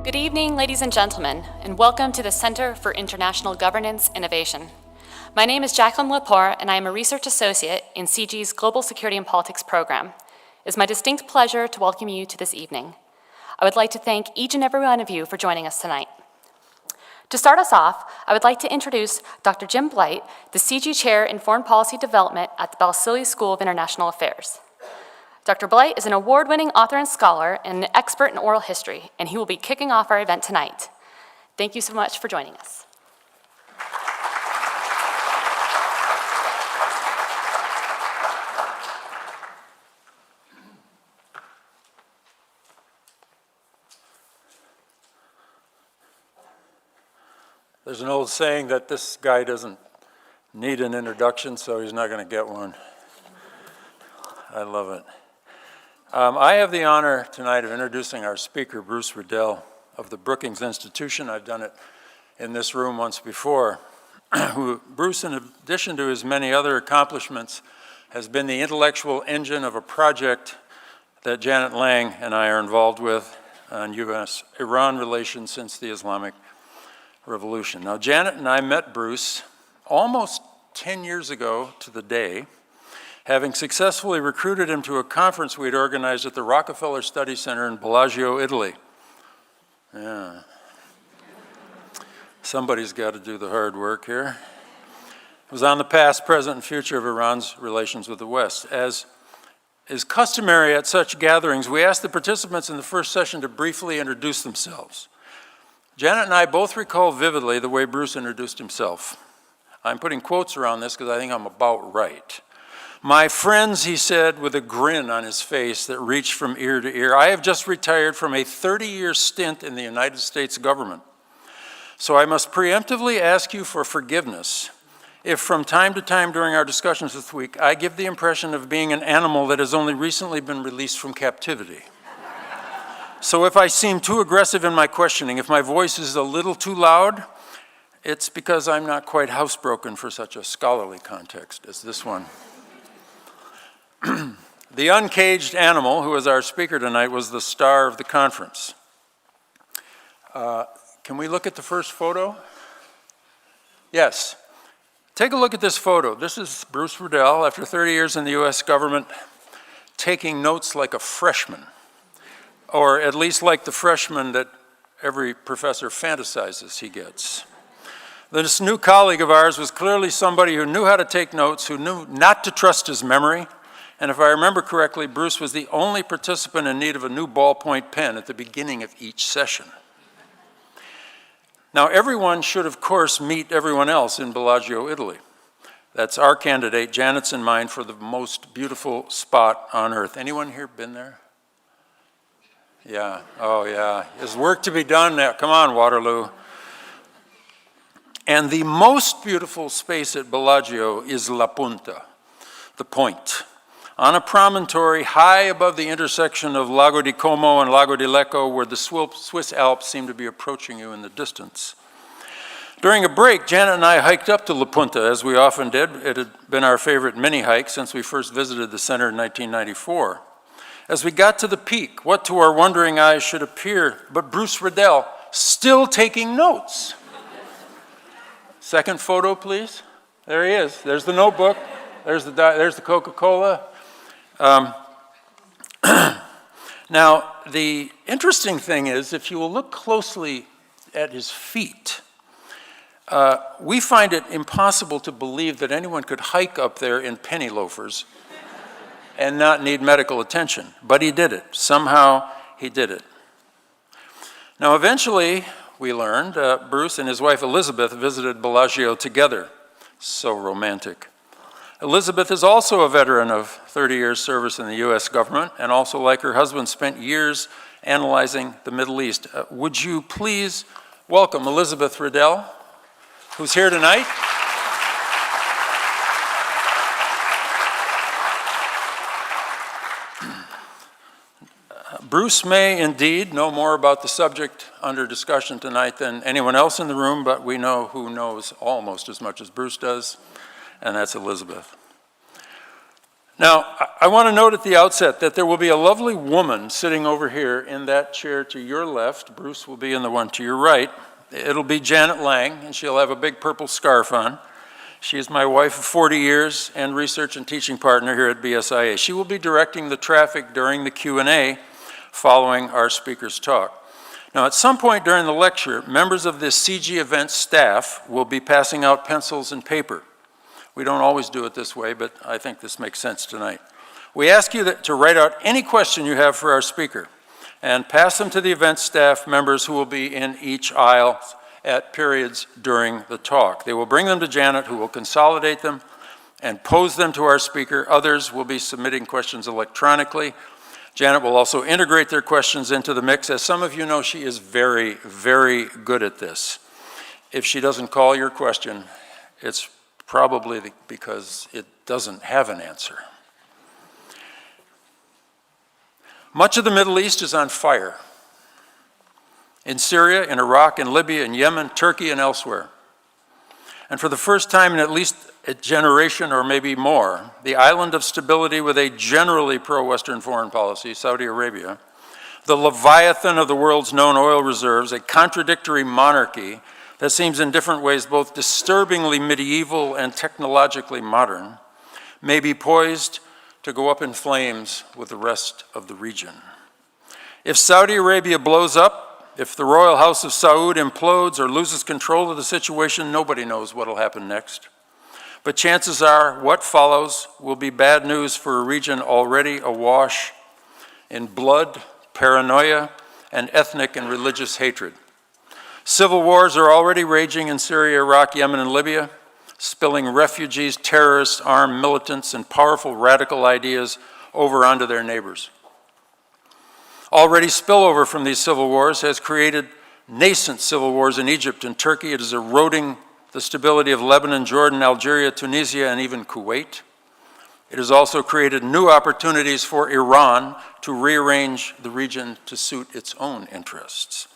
Good evening, ladies and gentlemen, and welcome to the Center for International Governance Innovation. My name is Jacqueline Lepore, and I am a research associate in CIGI's Global Security and Politics program. It is my distinct pleasure to welcome you to this evening. I would like to thank each and every one of you for joining us tonight. To start us off, I would like to introduce Dr. Jim Blight, the CIGI Chair in Foreign Policy Development at the Balsillie School of International Affairs. Dr. Blight is an award-winning author and scholar and an expert in oral history, and he will be kicking off our event tonight. Thank you so much for joining us. There's an old saying that this guy doesn't need an introduction, so he's not going to get one. I love it. I have the honor tonight of introducing our speaker, Bruce Riedel of the Brookings Institution. I've done it in this room once before. Bruce, in addition to his many other accomplishments, has been the intellectual engine of a project that Janet Lang and I are involved with on U.S.-Iran relations since the Islamic Revolution. Now, Janet and I met Bruce almost 10 years ago to the day, having successfully recruited him to a conference we'd organized at the Rockefeller Study Center in Bellagio, Italy. Yeah. Somebody's got to do the hard work here. It was on the past, present, and future of Iran's relations with the West. As is customary at such gatherings, we asked the participants in the first session to briefly introduce themselves. Janet and I both recall vividly the way Bruce introduced himself. I'm putting quotes around this because I think I'm about right. "My friends," he said with a grin on his face that reached from ear to ear, "I have just retired from a 30-year stint in the United States government. So I must preemptively ask you for forgiveness if from time to time during our discussions this week I give the impression of being an animal that has only recently been released from captivity. So if I seem too aggressive in my questioning, if my voice is a little too loud, it's because I'm not quite housebroken for such a scholarly context as this one." The uncaged animal, who is our speaker tonight, was the star of the conference. Can we look at the first photo? Yes. Take a look at this photo. This is Bruce Riedel, after 30 years in the U.S. government, taking notes like a freshman, or at least like the freshman that every professor fantasizes he gets. This new colleague of ours was clearly somebody who knew how to take notes, who knew not to trust his memory, and if I remember correctly, Bruce was the only participant in need of a new ballpoint pen at the beginning of each session. Now, everyone should, of course, meet everyone else in Bellagio, Italy. That's our candidate, Janet's in mind, for the most beautiful spot on earth. Anyone here been there? Yeah, oh yeah. There's work to be done now. Come on, Waterloo. And the most beautiful space at Bellagio is La Punta, the point. On a promontory high above the intersection of Lago di Como and Lago di Lecco, where the Swiss Alps seem to be approaching you in the distance. During a break, Janet and I hiked up to La Punta, as we often did. It had been our favorite mini hike since we first visited the center in 1994. As we got to the peak, what to our wondering eyes should appear but Bruce Riedel, still taking notes. Second photo, please. There he is. There's the notebook. There's the Coca-Cola. Now, the interesting thing is, if you will look closely at his feet, we find it impossible to believe that anyone could hike up there in penny loafers and not need medical attention. But he did it. Somehow, he did it. Now, eventually, we learned, Bruce and his wife Elizabeth visited Bellagio together. So romantic. Elizabeth is also a veteran of 30 years service in the U.S. government, and also, like her husband, spent years analyzing the Middle East. Would you please welcome Elizabeth Riedel, who's here tonight. Bruce may indeed know more about the subject under discussion tonight than anyone else in the room, but we know who knows almost as much as Bruce does, and that's Elizabeth. Now, I want to note at the outset that there will be a lovely woman sitting over here in that chair to your left. Bruce will be in the one to your right. It'll be Janet Lang, and she'll have a big purple scarf on. She is my wife of 40 years and research and teaching partner here at BSIA. She will be directing the traffic during the Q&A following our speaker's talk. Now, at some point during the lecture, members of this CIGI event staff will be passing out pencils and paper. We don't always do it this way, but I think this makes sense tonight. We ask you to write out any question you have for our speaker and pass them to the event staff members who will be in each aisle at periods during the talk. They will bring them to Janet, who will consolidate them and pose them to our speaker. Others will be submitting questions electronically. Janet will also integrate their questions into the mix. As some of you know, she is very, very good at this. If she doesn't call your question, it's probably because it doesn't have an answer. Much of the Middle East is on fire. In Syria, in Iraq, in Libya, in Yemen, Turkey, and elsewhere. And for the first time in at least a generation or maybe more, the island of stability with a generally pro-Western foreign policy, Saudi Arabia, the leviathan of the world's known oil reserves, a contradictory monarchy that seems in different ways both disturbingly medieval and technologically modern, may be poised to go up in flames with the rest of the region. If Saudi Arabia blows up, if the royal house of Saud implodes or loses control of the situation, nobody knows what will happen next. But chances are what follows will be bad news for a region already awash in blood, paranoia, and ethnic and religious hatred. Civil wars are already raging in Syria, Iraq, Yemen, and Libya, spilling refugees, terrorists, armed militants, and powerful radical ideas over onto their neighbors. Already spillover from these civil wars has created nascent civil wars in Egypt and Turkey. It is eroding the stability of Lebanon, Jordan, Algeria, Tunisia, and even Kuwait. It has also created new opportunities for Iran to rearrange the region to suit its own interests.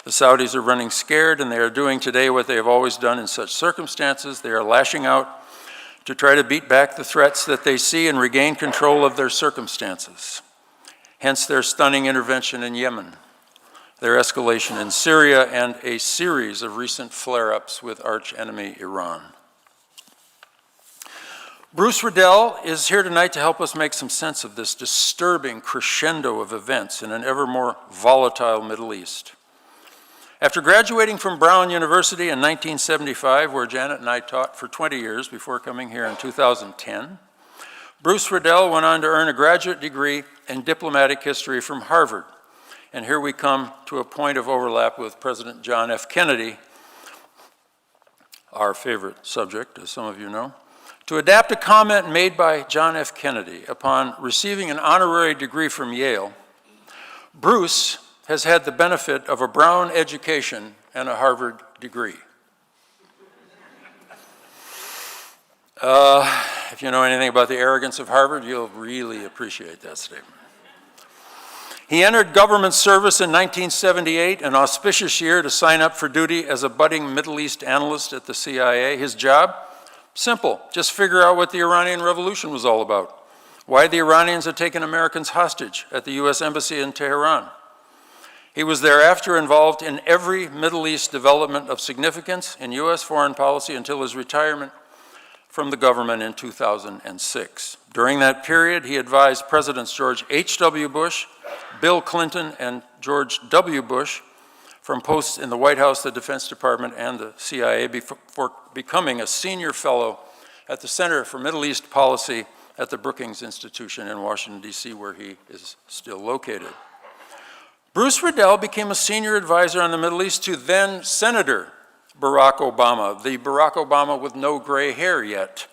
The Saudis are running scared, and they are doing today what they have always done in such circumstances. They are lashing out to try to beat back the threats that they see and regain control of their circumstances. Hence their stunning intervention in Yemen, their escalation in Syria, and a series of recent flare-ups with arch-enemy Iran. Bruce Riedel is here tonight to help us make some sense of this disturbing crescendo of events in an ever more volatile Middle East. After graduating from Brown University in 1975, where Janet and I taught for 20 years before coming here in 2010, Bruce Riedel went on to earn a graduate degree in diplomatic history from Harvard. And here we come to a point of overlap with President John F. Kennedy, our favorite subject, as some of you know, to adapt a comment made by John F. Kennedy upon receiving an honorary degree from Yale. Bruce has had the benefit of a Brown education and a Harvard degree. If you know anything about the arrogance of Harvard, you'll really appreciate that statement. He entered government service in 1978, an auspicious year to sign up for duty as a budding Middle East analyst at the CIA. His job? Simple, just figure out what the Iranian Revolution was all about, why the Iranians had taken Americans hostage at the US Embassy in Tehran. He was thereafter involved in every Middle East development of significance in US foreign policy until his retirement from the government in 2006. During that period, he advised Presidents George H.W. Bush, Bill Clinton, and George W. Bush from posts in the White House, the Defense Department, and the CIA before becoming a senior fellow at the Center for Middle East Policy at the Brookings Institution in Washington, D.C., where he is still located. Bruce Riedel became a senior advisor on the Middle East to then Senator Barack Obama, the Barack Obama with no gray hair yet.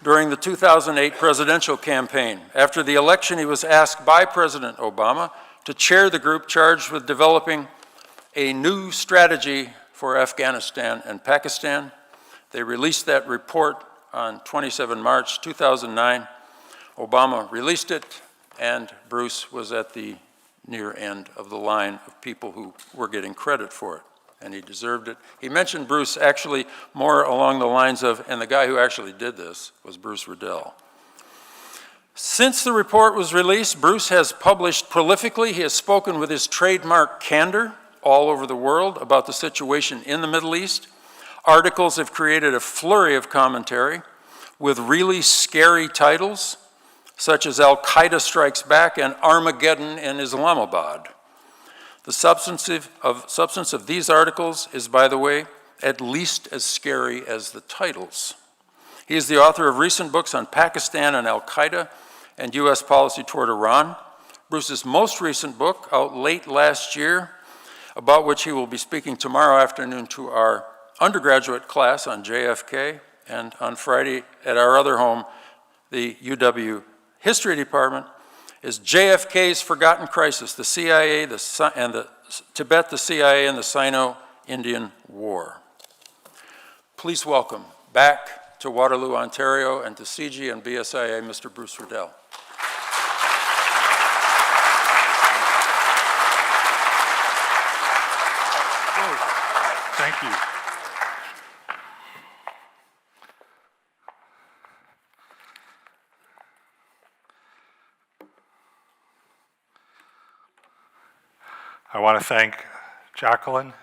During the 2008 presidential campaign, after the election, he was asked by President Obama to chair the group charged with developing a new strategy for Afghanistan and Pakistan. They released that report on 27 March 2009. Obama released it, and Bruce was at the near end of the line of people who were getting credit for it, and he deserved it. He mentioned Bruce actually more along the lines of, and the guy who actually did this was Bruce Riedel. Since the report was released, Bruce has published prolifically. He has spoken with his trademark candor all over the world about the situation in the Middle East. Articles have created a flurry of commentary with really scary titles, such as Al-Qaeda Strikes Back and Armageddon in Islamabad. The substance of these articles is, by the way, at least as scary as the titles. He is the author of recent books on Pakistan and Al-Qaeda and U.S. policy toward Iran. Bruce's most recent book, out late last year, about which he will be speaking tomorrow afternoon to our undergraduate class on JFK, and on Friday at our other home, the UW History Department, is JFK's Forgotten Crisis, the CIA and the Tibet, the CIA, and the Sino-Indian War. Please welcome back to Waterloo, Ontario, and to CIGI and BSIA, Mr. Bruce Riedel. Thank you. I want to thank Jacqueline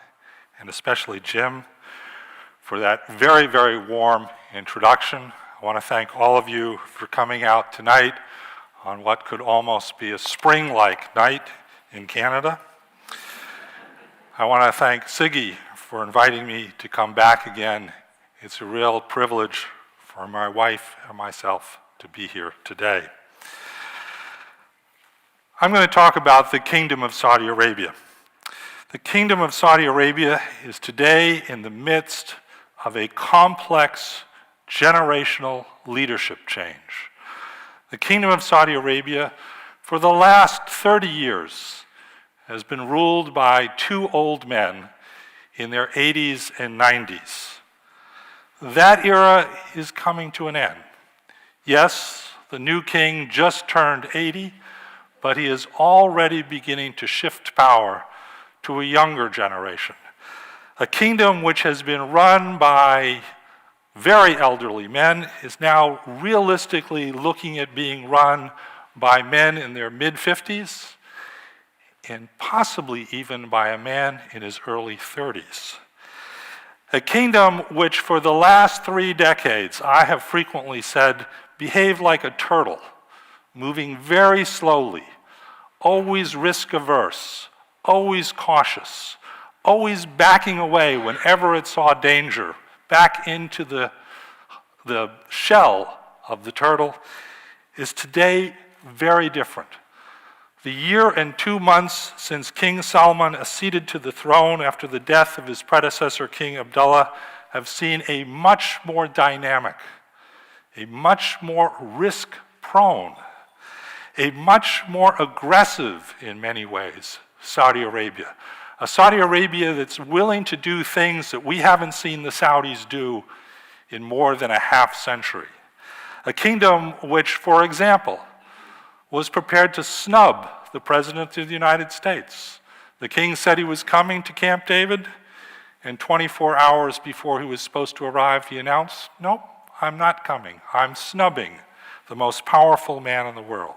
and especially Jim for that very, very warm introduction. I want to thank all of you for coming out tonight on what could almost be a spring-like night in Canada. I want to thank CIGI for inviting me to come back again. It's a real privilege for my wife and myself to be here today. I'm going to talk about the Kingdom of Saudi Arabia. The Kingdom of Saudi Arabia is today in the midst of a complex generational leadership change. The Kingdom of Saudi Arabia, for the last 30 years, has been ruled by two old men in their 80s and 90s. That era is coming to an end. Yes, the new king just turned 80, but he is already beginning to shift power to a younger generation. A kingdom which has been run by very elderly men is now realistically looking at being run by men in their mid-50s and possibly even by a man in his early 30s. A kingdom which for the last 3 decades, I have frequently said, behaved like a turtle, moving very slowly, always risk-averse, always cautious, always backing away whenever it saw danger, back into the shell of the turtle, is today very different. The year and 2 months since King Salman acceded to the throne after the death of his predecessor, King Abdullah, have seen a much more dynamic, a much more risk-prone, a much more aggressive, in many ways, Saudi Arabia. A Saudi Arabia that's willing to do things that we haven't seen the Saudis do in more than a half century. A kingdom which, for example, was prepared to snub the President of the United States. The king said he was coming to Camp David, and 24 hours before he was supposed to arrive, he announced, nope, I'm not coming. I'm snubbing the most powerful man in the world.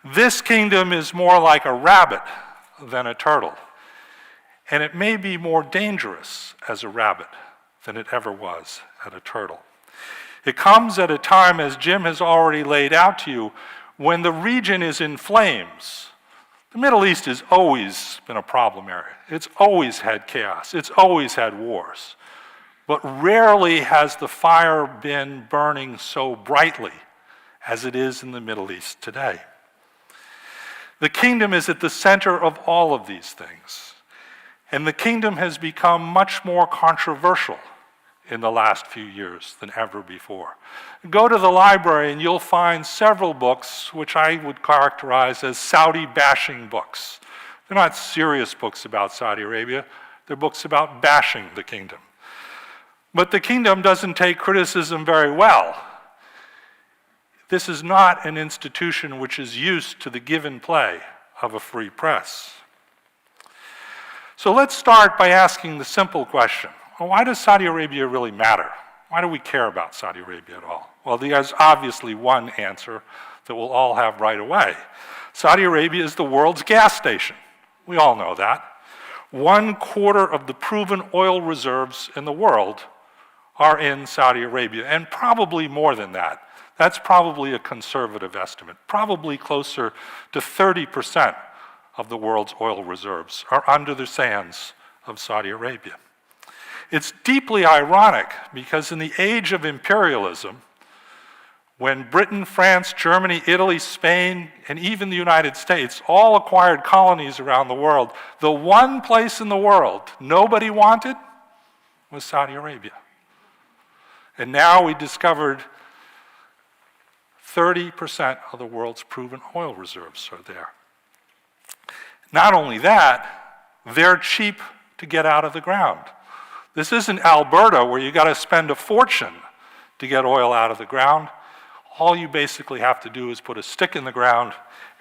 This kingdom is more like a rabbit than a turtle, and it may be more dangerous as a rabbit than it ever was as a turtle. It comes at a time, as Jim has already laid out to you, when the region is in flames. The Middle East has always been a problem area. It's always had chaos. It's always had wars. But rarely has the fire been burning so brightly as it is in the Middle East today. The kingdom is at the center of all of these things. And the kingdom has become much more controversial in the last few years than ever before. Go to the library and you'll find several books which I would characterize as Saudi-bashing books. They're not serious books about Saudi Arabia. They're books about bashing the kingdom. But the kingdom doesn't take criticism very well. This is not an institution which is used to the give and play of a free press. So let's start by asking the simple question. Well, why does Saudi Arabia really matter? Why do we care about Saudi Arabia at all? Well, there's obviously one answer that we'll all have right away. Saudi Arabia is the world's gas station. We all know that. 1/4 of the proven oil reserves in the world are in Saudi Arabia, and probably more than that. That's probably a conservative estimate. Probably closer to 30% of the world's oil reserves are under the sands of Saudi Arabia. It's deeply ironic because in the age of imperialism, when Britain, France, Germany, Italy, Spain, and even the United States all acquired colonies around the world, the one place in the world nobody wanted was Saudi Arabia. And now we discovered 30% of the world's proven oil reserves are there. Not only that, they're cheap to get out of the ground. This isn't Alberta where you got to spend a fortune to get oil out of the ground. All you basically have to do is put a stick in the ground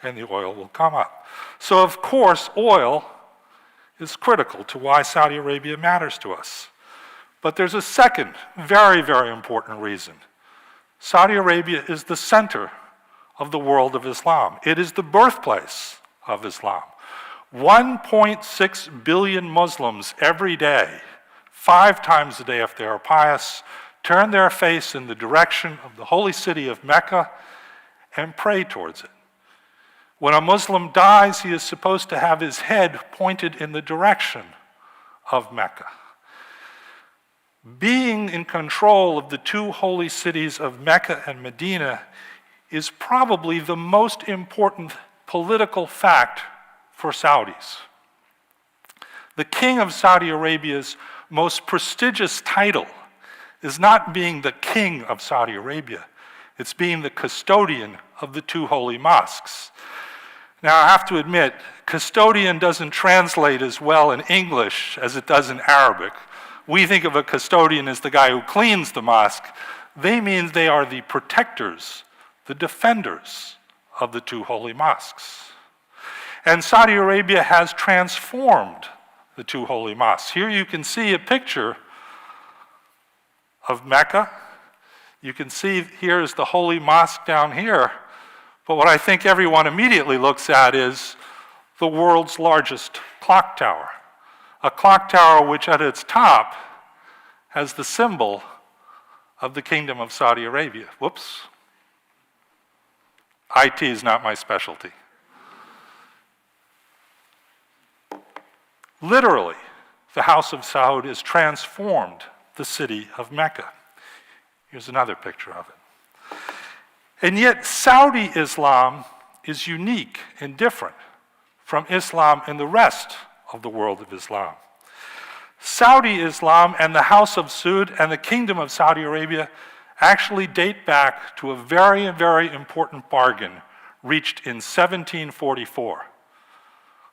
and the oil will come up. So of course, oil is critical to why Saudi Arabia matters to us. But there's a second very, very important reason. Saudi Arabia is the center of the world of Islam. It is the birthplace of Islam. 1.6 billion Muslims every day, 5 times a day if they are pious, turn their face in the direction of the holy city of Mecca and pray towards it. When a Muslim dies, he is supposed to have his head pointed in the direction of Mecca. Being in control of the 2 holy cities of Mecca and Medina is probably the most important political fact for Saudis. The king of Saudi Arabia's most prestigious title is not being the king of Saudi Arabia, it's being the custodian of the 2 holy mosques. Now, I have to admit, custodian doesn't translate as well in English as it does in Arabic. We think of a custodian as the guy who cleans the mosque. They mean they are the protectors, the defenders of the 2 holy mosques. And Saudi Arabia has transformed the 2 holy mosques. Here you can see a picture of Mecca. You can see here is the holy mosque down here. But what I think everyone immediately looks at is the world's largest clock tower. A clock tower which at its top has the symbol of the Kingdom of Saudi Arabia. Whoops. IT is not my specialty. Literally, the House of Saud has transformed the city of Mecca. Here's another picture of it. And yet, Saudi Islam is unique and different from Islam in the rest of the world of Islam. Saudi Islam and the House of Saud and the Kingdom of Saudi Arabia actually date back to a very, very important bargain reached in 1744.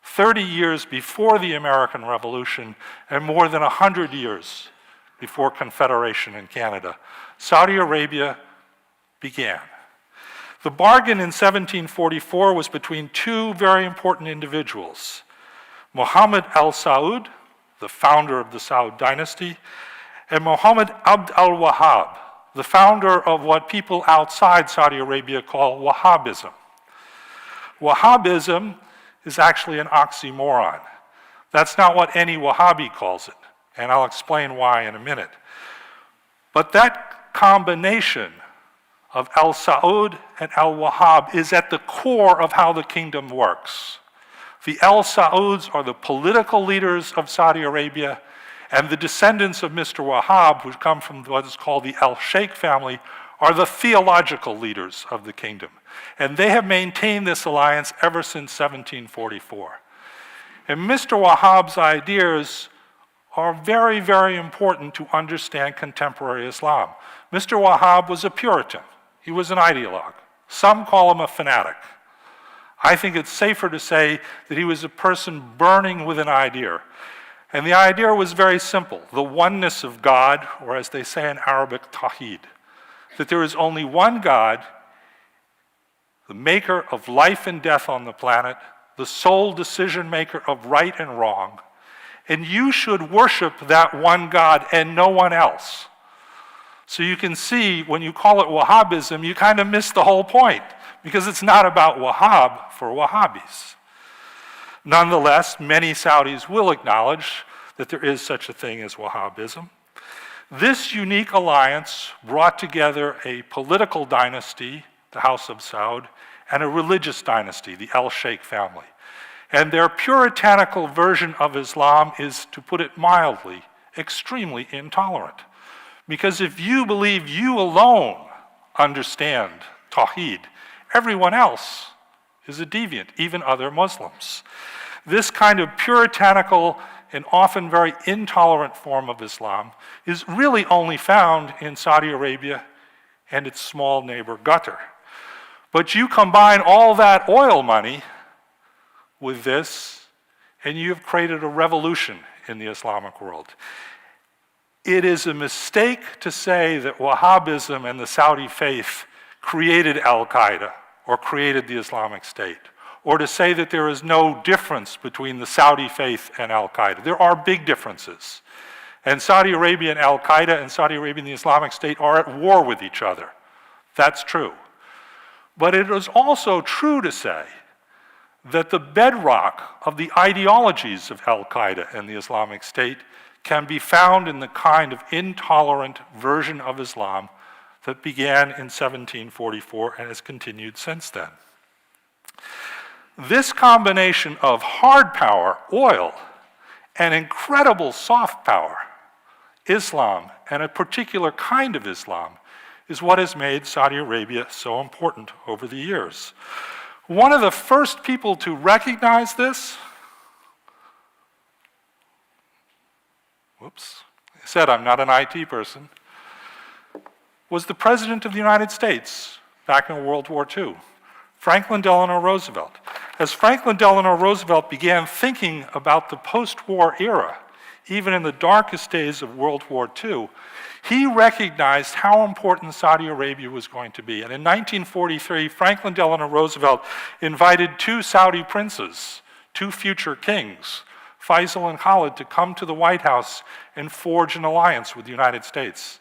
30 years before the American Revolution and more than 100 years before Confederation in Canada, Saudi Arabia began. The bargain in 1744 was between 2 very important individuals, Muhammad al-Saud, the founder of the Saud dynasty, and Muhammad Abd al-Wahhab, the founder of what people outside Saudi Arabia call Wahhabism. Wahhabism is actually an oxymoron. That's not what any Wahhabi calls it, and I'll explain why in a minute. But that combination of al-Saud and al-Wahhab is at the core of how the kingdom works. The al-Sauds are the political leaders of Saudi Arabia, and the descendants of Mr. Wahhab, who come from what is called the al-Sheikh family, are the theological leaders of the kingdom. And they have maintained this alliance ever since 1744. And Mr. Wahhab's ideas are very, very important to understand contemporary Islam. Mr. Wahhab was a Puritan. He was an ideologue. Some call him a fanatic. I think it's safer to say that he was a person burning with an idea. And the idea was very simple, the oneness of God, or as they say in Arabic, Tawheed, that there is only one God, the maker of life and death on the planet, the sole decision maker of right and wrong, and you should worship that one God and no one else. So you can see when you call it Wahhabism, you kind of miss the whole point, because it's not about Wahhab for Wahhabis. Nonetheless, many Saudis will acknowledge that there is such a thing as Wahhabism. This unique alliance brought together a political dynasty, the House of Saud, and a religious dynasty, the Al-Sheikh family. And their puritanical version of Islam is, to put it mildly, extremely intolerant. Because if you believe you alone understand Tawheed, everyone else is a deviant, even other Muslims. This kind of puritanical and often very intolerant form of Islam is really only found in Saudi Arabia and its small neighbor Qatar. But you combine all that oil money with this, and you have created a revolution in the Islamic world. It is a mistake to say that Wahhabism and the Saudi faith created Al-Qaeda or created the Islamic State, or to say that there is no difference between the Saudi faith and Al-Qaeda. There are big differences. And Saudi Arabia and Al-Qaeda and Saudi Arabia and the Islamic State are at war with each other. That's true. But it is also true to say that the bedrock of the ideologies of Al-Qaeda and the Islamic State can be found in the kind of intolerant version of Islam that began in 1744 and has continued since then. This combination of hard power, oil, and incredible soft power, Islam, and a particular kind of Islam, is what has made Saudi Arabia so important over the years. One of the first people to recognize this, I said I'm not an IT person, was the President of the United States back in World War II, Franklin Delano Roosevelt. As Franklin Delano Roosevelt began thinking about the post-war era, even in the darkest days of World War II, he recognized how important Saudi Arabia was going to be. And in 1943, Franklin Delano Roosevelt invited two Saudi princes, two future kings, Faisal and Khalid, to come to the White House and forge an alliance with the United States.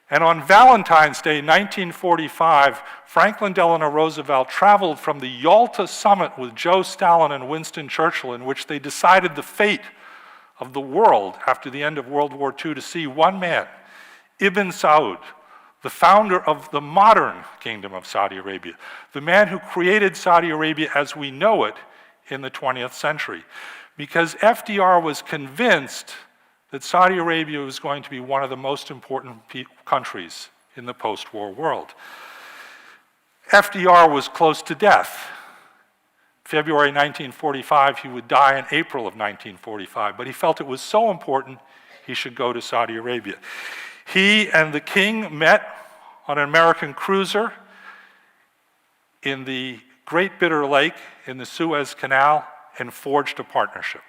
And on Valentine's Day, 1945, Franklin Delano Roosevelt traveled from the Yalta summit with Joe Stalin and Winston Churchill, in which they decided the fate of the world after the end of World War II, to see one man, Ibn Saud, the founder of the modern kingdom of Saudi Arabia, the man who created Saudi Arabia as we know it in the 20th century. Because FDR was convinced that Saudi Arabia was going to be one of the most important countries in the post-war world. FDR was close to death. February 1945, he would die in April of 1945, but he felt it was so important he should go to Saudi Arabia. He and the king met on an American cruiser in the Great Bitter Lake in the Suez Canal and forged a partnership.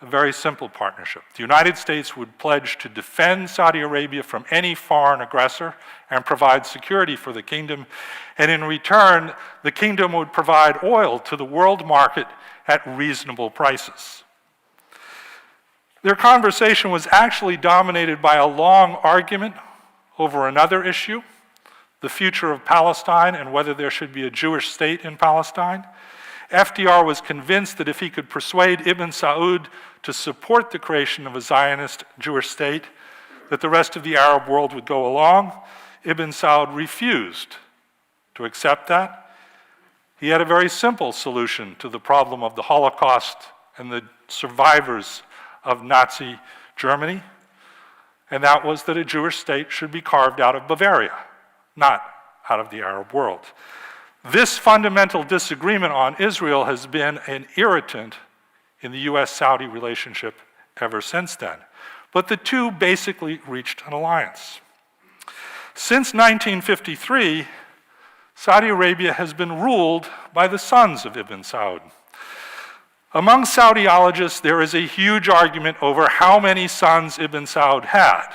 A very simple partnership. The United States would pledge to defend Saudi Arabia from any foreign aggressor and provide security for the kingdom. And in return, the kingdom would provide oil to the world market at reasonable prices. Their conversation was actually dominated by a long argument over another issue, the future of Palestine and whether there should be a Jewish state in Palestine. FDR was convinced that if he could persuade Ibn Saud to support the creation of a Zionist Jewish state, that the rest of the Arab world would go along. Ibn Saud refused to accept that. He had a very simple solution to the problem of the Holocaust and the survivors of Nazi Germany, and that was that a Jewish state should be carved out of Bavaria, not out of the Arab world. This fundamental disagreement on Israel has been an irritant in the US-Saudi relationship ever since then. But the two basically reached an alliance. Since 1953, Saudi Arabia has been ruled by the sons of Ibn Saud. Among Saudiologists, there is a huge argument over how many sons Ibn Saud had.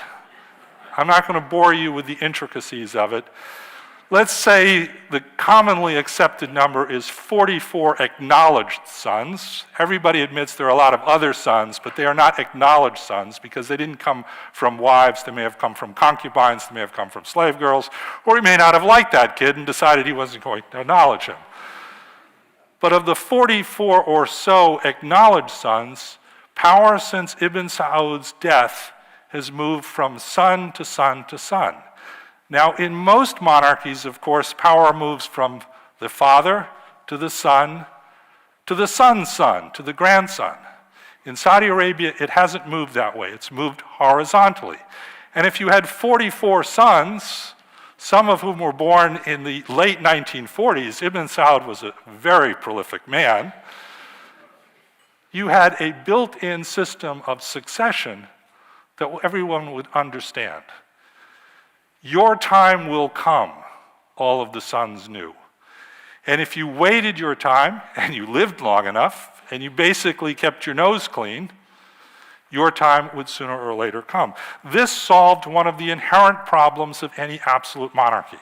I'm not going to bore you with the intricacies of it, let's say the commonly accepted number is 44 acknowledged sons. Everybody admits there are a lot of other sons, but they are not acknowledged sons because they didn't come from wives. They may have come from concubines, they may have come from slave girls, or he may not have liked that kid and decided he wasn't going to acknowledge him. But of the 44 or so acknowledged sons, power since Ibn Saud's death has moved from son to son to son. Now, in most monarchies, of course, power moves from the father to the son, to the son's son, to the grandson. In Saudi Arabia, it hasn't moved that way. It's moved horizontally. And if you had 44 sons, some of whom were born in the late 1940s, Ibn Saud was a very prolific man, you had a built-in system of succession that everyone would understand. Your time will come, all of the sons knew. And if you waited your time, and you lived long enough, and you basically kept your nose clean, your time would sooner or later come. This solved one of the inherent problems of any absolute monarchy.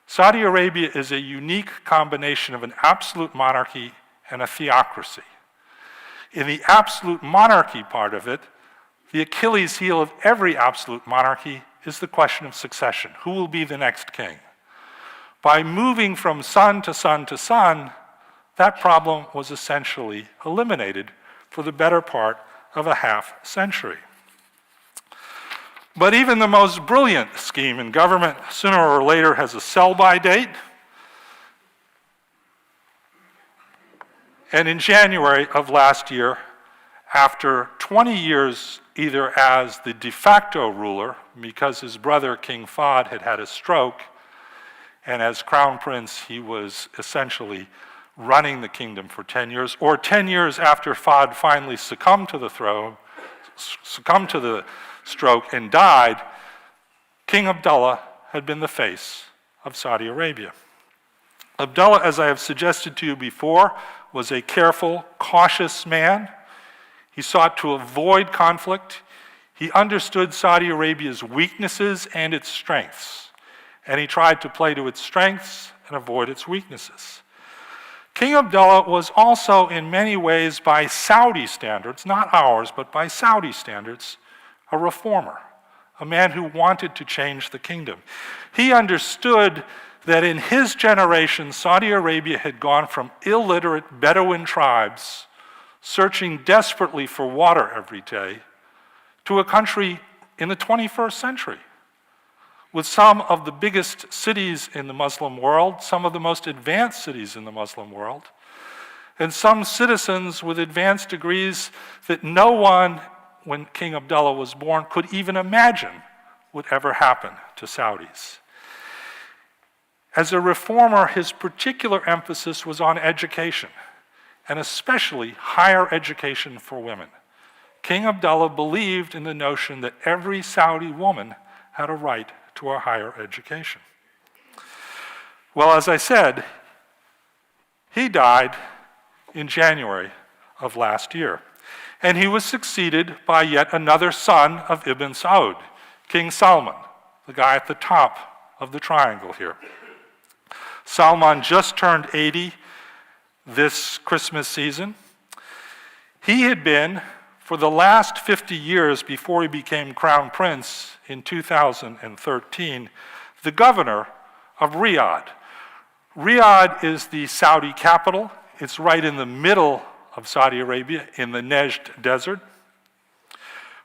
Saudi Arabia is a unique combination of an absolute monarchy and a theocracy. In the absolute monarchy part of it, the Achilles heel of every absolute monarchy is the question of succession. Who will be the next king? By moving from son to son to son, that problem was essentially eliminated for the better part of a half century. But even the most brilliant scheme in government sooner or later has a sell-by date. And in January of last year, after 20 years either as the de facto ruler, because his brother King Fahd had had a stroke, and as crown prince he was essentially running the kingdom for 10 years, or 10 years after Fahd finally succumbed to the stroke and died, King Abdullah had been the face of Saudi Arabia. Abdullah, as I have suggested to you before, was a careful, cautious man. He sought to avoid conflict. He understood Saudi Arabia's weaknesses and its strengths, and he tried to play to its strengths and avoid its weaknesses. King Abdullah was also in many ways, by Saudi standards, not ours, but by Saudi standards, a reformer, a man who wanted to change the kingdom. He understood that in his generation, Saudi Arabia had gone from illiterate Bedouin tribes searching desperately for water every day to a country in the 21st century with some of the biggest cities in the Muslim world, some of the most advanced cities in the Muslim world, and some citizens with advanced degrees that no one, when King Abdullah was born, could even imagine would ever happen to Saudis. As a reformer, his particular emphasis was on education, and especially higher education for women. King Abdullah believed in the notion that every Saudi woman had a right to a higher education. Well, as I said, he died in January of last year, and he was succeeded by yet another son of Ibn Saud, King Salman, the guy at the top of the triangle here. Salman just turned 80 this Christmas season. He had been, for the last 50 years before he became crown prince in 2013, the governor of Riyadh. Riyadh is the Saudi capital. It's right in the middle of Saudi Arabia in the Nejd Desert.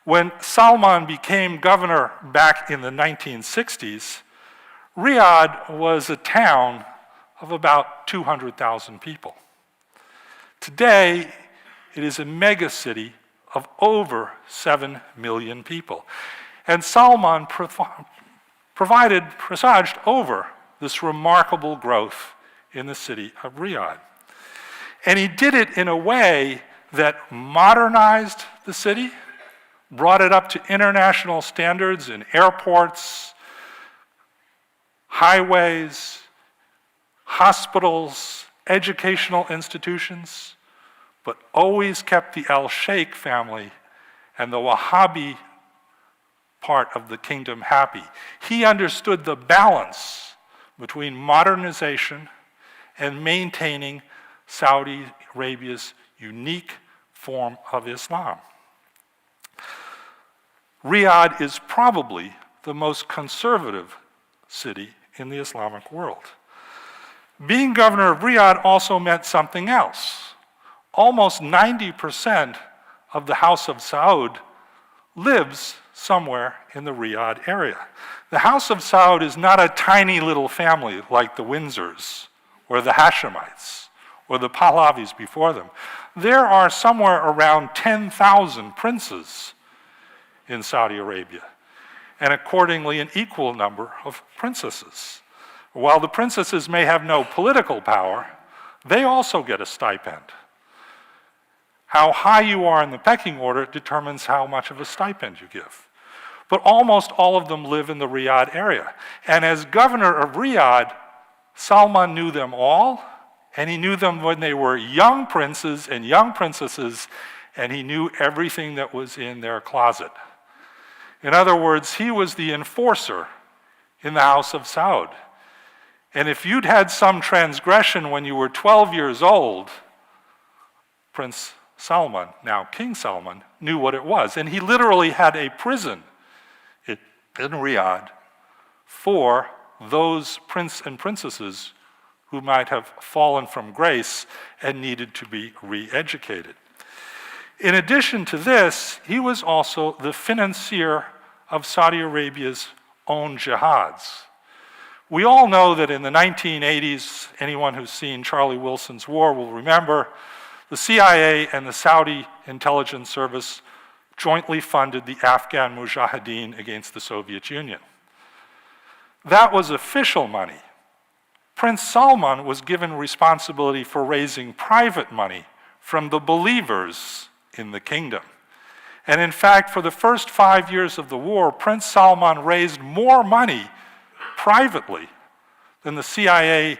When Salman became governor back in the 1960s, Riyadh was a town of about 200,000 people. Today, it is a mega city of over 7 million people. And Salman presaged over this remarkable growth in the city of Riyadh. And he did it in a way that modernized the city, brought it up to international standards in airports, highways, hospitals, educational institutions, but always kept the Al-Sheikh family and the Wahhabi part of the kingdom happy. He understood the balance between modernization and maintaining Saudi Arabia's unique form of Islam. Riyadh is probably the most conservative city in the Islamic world. Being governor of Riyadh also meant something else. Almost 90% of the House of Saud lives somewhere in the Riyadh area. The House of Saud is not a tiny little family like the Windsors or the Hashemites or the Pahlavis before them. There are somewhere around 10,000 princes in Saudi Arabia, and accordingly an equal number of princesses. While the princesses may have no political power, they also get a stipend. How high you are in the pecking order determines how much of a stipend you give. But almost all of them live in the Riyadh area. And as governor of Riyadh, Salman knew them all, and he knew them when they were young princes and young princesses, and he knew everything that was in their closet. In other words, he was the enforcer in the House of Saud. And if you'd had some transgression when you were 12 years old, Prince Salman, now King Salman, knew what it was. And he literally had a prison in Riyadh for those prince and princesses who might have fallen from grace and needed to be re-educated. In addition to this, he was also the financier of Saudi Arabia's own jihads. We all know that in the 1980s, anyone who's seen Charlie Wilson's War will remember, the CIA and the Saudi intelligence service jointly funded the Afghan Mujahideen against the Soviet Union. That was official money. Prince Salman was given responsibility for raising private money from the believers in the kingdom. And in fact, for the first 5 years of the war, Prince Salman raised more money privately than the CIA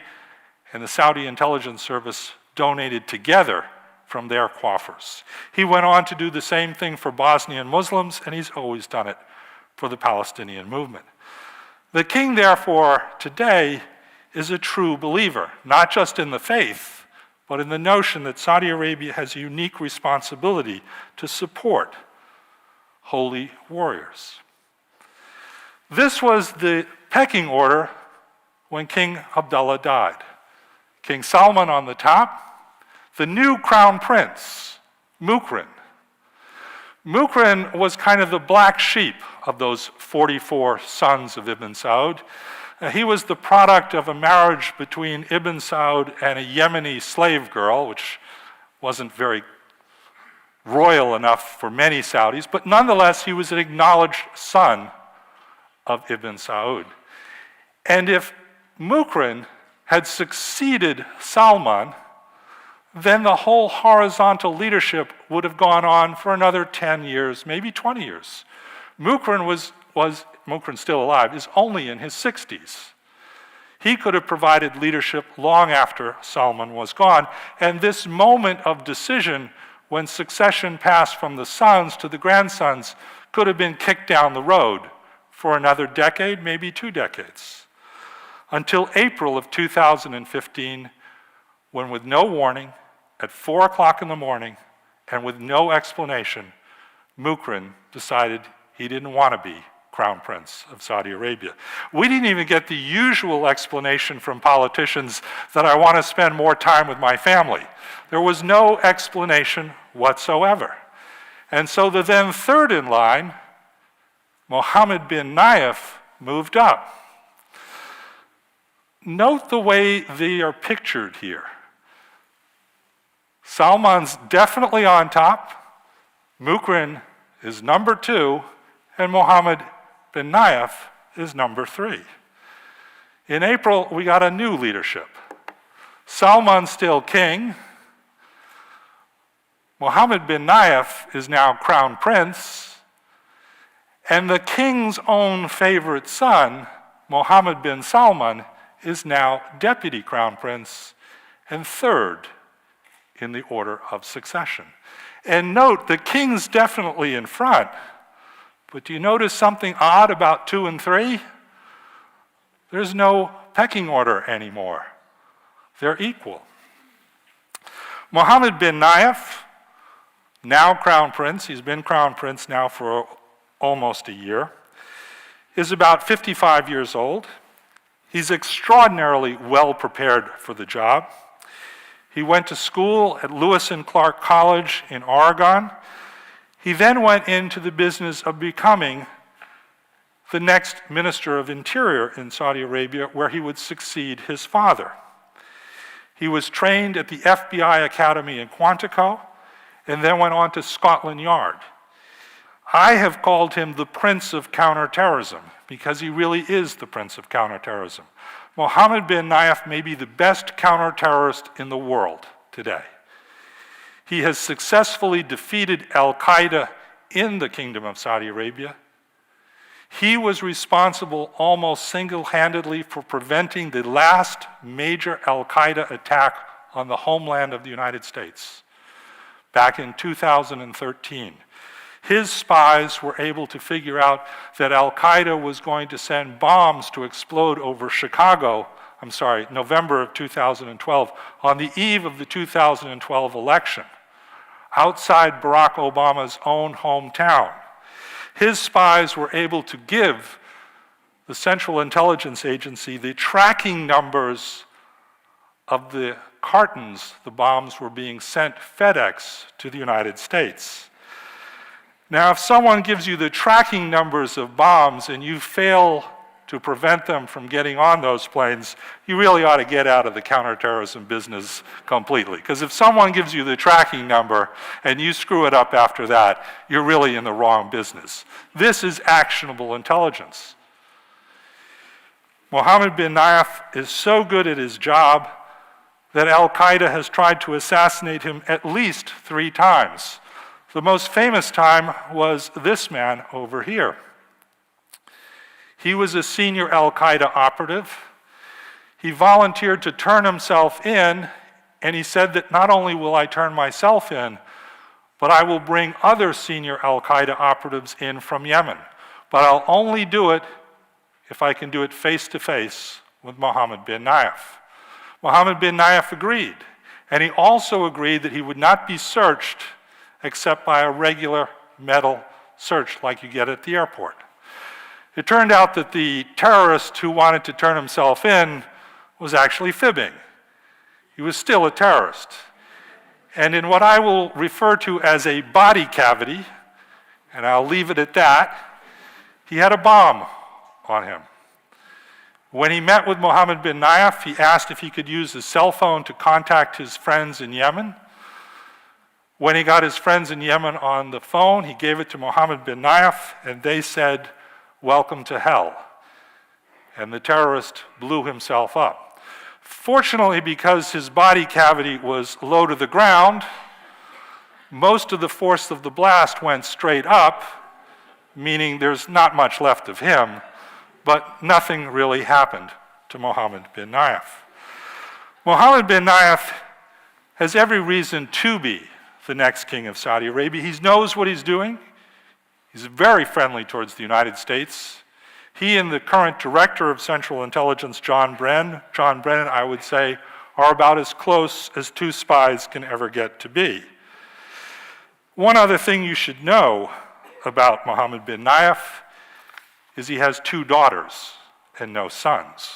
and the Saudi intelligence service donated together from their coffers. He went on to do the same thing for Bosnian Muslims, and he's always done it for the Palestinian movement. The king, therefore, today is a true believer, not just in the faith, but in the notion that Saudi Arabia has a unique responsibility to support holy warriors. This was the pecking order when King Abdullah died. King Salman on the top, the new crown prince, Mukrin. Mukrin was kind of the black sheep of those 44 sons of Ibn Saud. He was the product of a marriage between Ibn Saud and a Yemeni slave girl, which wasn't very royal enough for many Saudis, but nonetheless, he was an acknowledged son of Ibn Saud. And if Mukrin had succeeded Salman, then the whole horizontal leadership would have gone on for another 10 years, maybe 20 years. Mukrin's still alive, is only in his 60s. He could have provided leadership long after Salman was gone, and this moment of decision when succession passed from the sons to the grandsons could have been kicked down the road for another decade, maybe 2 decades, until April of 2015, when with no warning, at 4 o'clock in the morning, and with no explanation, Mukrin decided he didn't want to be Crown Prince of Saudi Arabia. We didn't even get the usual explanation from politicians that I want to spend more time with my family. There was no explanation whatsoever. And so the then third in line, Mohammed bin Nayef, moved up. Note the way they are pictured here. Salman's definitely on top, Mukrin is number 2, and Mohammed bin Nayef is number 3. In April, we got a new leadership. Salman's still king. Mohammed bin Nayef is now crown prince. And the king's own favorite son, Mohammed bin Salman, is now deputy crown prince and third in the order of succession. And note, the king's definitely in front. But do you notice something odd about 2 and 3? There's no pecking order anymore. They're equal. Mohammed bin Nayef, now Crown Prince, he's been Crown Prince now for almost a year, is about 55 years old. He's extraordinarily well prepared for the job. He went to school at Lewis and Clark College in Oregon. He then went into the business of becoming the next Minister of Interior in Saudi Arabia, where he would succeed his father. He was trained at the FBI Academy in Quantico and then went on to Scotland Yard. I have called him the Prince of Counterterrorism because he really is the Prince of Counterterrorism. Mohammed bin Nayef may be the best counterterrorist in the world today. He has successfully defeated al-Qaeda in the Kingdom of Saudi Arabia. He was responsible almost single-handedly for preventing the last major al-Qaeda attack on the homeland of the United States back in 2013. His spies were able to figure out that al-Qaeda was going to send bombs to explode over November of 2012, on the eve of the 2012 election, outside Barack Obama's own hometown. His spies were able to give the Central Intelligence Agency the tracking numbers of the cartons the bombs were being sent FedEx to the United States. Now, if someone gives you the tracking numbers of bombs and you fail to prevent them from getting on those planes, you really ought to get out of the counterterrorism business completely. Because if someone gives you the tracking number and you screw it up after that, you're really in the wrong business. This is actionable intelligence. Mohammed bin Nayef is so good at his job that al-Qaeda has tried to assassinate him at least 3 times. The most famous time was this man over here. He was a senior al-Qaeda operative. He volunteered to turn himself in, and he said that not only will I turn myself in, but I will bring other senior al-Qaeda operatives in from Yemen. But I'll only do it if I can do it face-to-face with Mohammed bin Nayef. Mohammed bin Nayef agreed, and he also agreed that he would not be searched except by a regular metal search like you get at the airport. It turned out that the terrorist who wanted to turn himself in was actually fibbing. He was still a terrorist. And in what I will refer to as a body cavity, and I'll leave it at that, he had a bomb on him. When he met with Mohammed bin Nayef, he asked if he could use his cell phone to contact his friends in Yemen. When he got his friends in Yemen on the phone, he gave it to Mohammed bin Nayef, and they said, "Welcome to hell." And the terrorist blew himself up. Fortunately, because his body cavity was low to the ground, most of the force of the blast went straight up, meaning there's not much left of him, but nothing really happened to Mohammed bin Nayef. Mohammed bin Nayef has every reason to be the next king of Saudi Arabia. He knows what he's doing. He's very friendly towards the United States. He and the current director of Central Intelligence, John Brennan, I would say, are about as close as 2 spies can ever get to be. One other thing you should know about Mohammed bin Nayef is he has 2 daughters and no sons.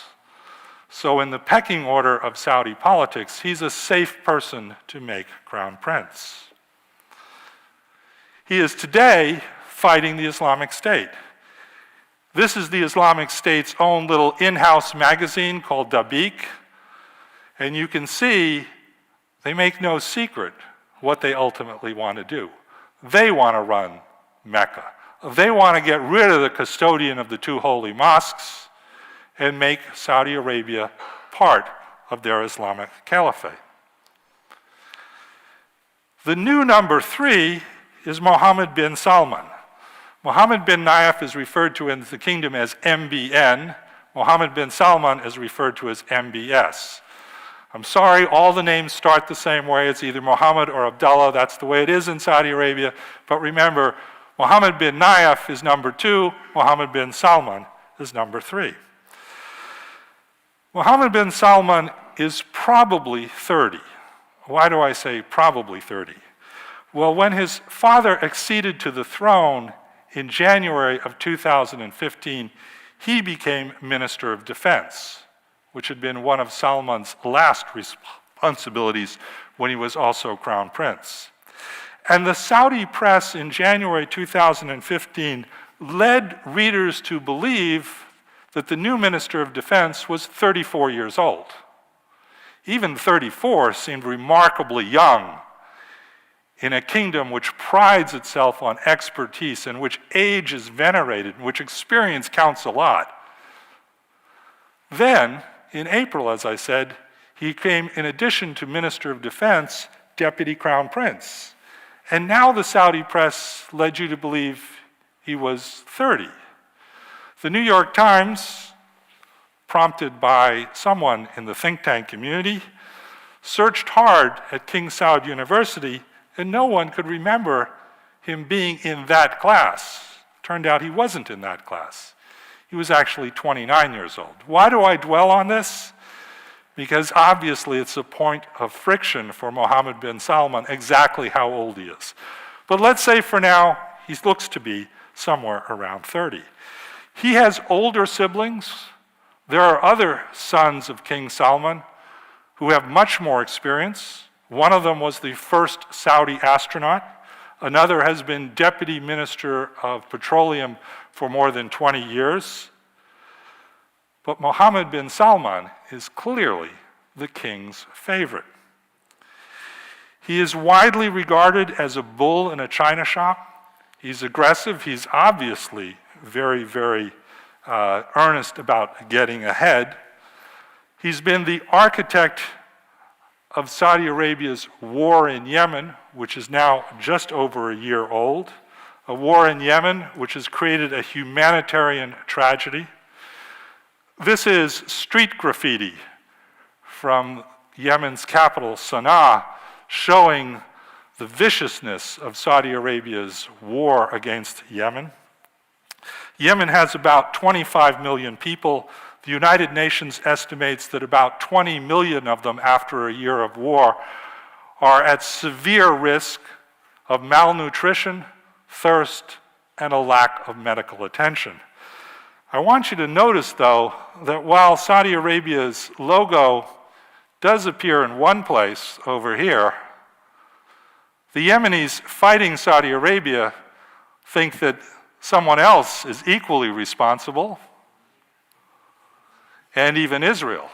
So in the pecking order of Saudi politics, he's a safe person to make crown prince. He is today fighting the Islamic State. This is the Islamic State's own little in-house magazine called Dabiq, and you can see they make no secret what they ultimately want to do. They want to run Mecca. They want to get rid of the custodian of the 2 holy mosques and make Saudi Arabia part of their Islamic caliphate. The new number 3 is Mohammed bin Salman. Mohammed bin Nayef is referred to in the kingdom as MBN. Mohammed bin Salman is referred to as MBS. I'm sorry, all the names start the same way. It's either Mohammed or Abdullah. That's the way it is in Saudi Arabia. But remember, Mohammed bin Nayef is number 2. Mohammed bin Salman is number 3. Mohammed bin Salman is probably 30. Why do I say probably 30? Well, when his father acceded to the throne in January of 2015, he became Minister of Defense, which had been one of Salman's last responsibilities when he was also Crown Prince. And the Saudi press in January 2015 led readers to believe that the new Minister of Defense was 34 years old. Even 34 seemed remarkably young in a kingdom which prides itself on expertise, in which age is venerated, in which experience counts a lot. Then, in April, as I said, he came, in addition to Minister of Defense, Deputy Crown Prince. And now the Saudi press led you to believe he was 30. The New York Times, prompted by someone in the think tank community, searched hard at King Saud University, and no one could remember him being in that class. Turned out he wasn't in that class. He was actually 29 years old. Why do I dwell on this? Because obviously it's a point of friction for Mohammed bin Salman exactly how old he is. But let's say for now he looks to be somewhere around 30. He has older siblings. There are other sons of King Salman who have much more experience. One of them was the first Saudi astronaut. Another has been Deputy Minister of Petroleum for more than 20 years. But Mohammed bin Salman is clearly the king's favorite. He is widely regarded as a bull in a china shop. He's aggressive. He's obviously very, very earnest about getting ahead. He's been the architect of Saudi Arabia's war in Yemen, which is now just over a year old, a war in Yemen which has created a humanitarian tragedy. This is street graffiti from Yemen's capital, Sana'a, showing the viciousness of Saudi Arabia's war against Yemen. Yemen has about 25 million people. The United Nations estimates that about 20 million of them, after a year of war, are at severe risk of malnutrition, thirst, and a lack of medical attention. I want you to notice, though, that while Saudi Arabia's logo does appear in one place over here, the Yemenis fighting Saudi Arabia think that someone else is equally responsible, and even Israel.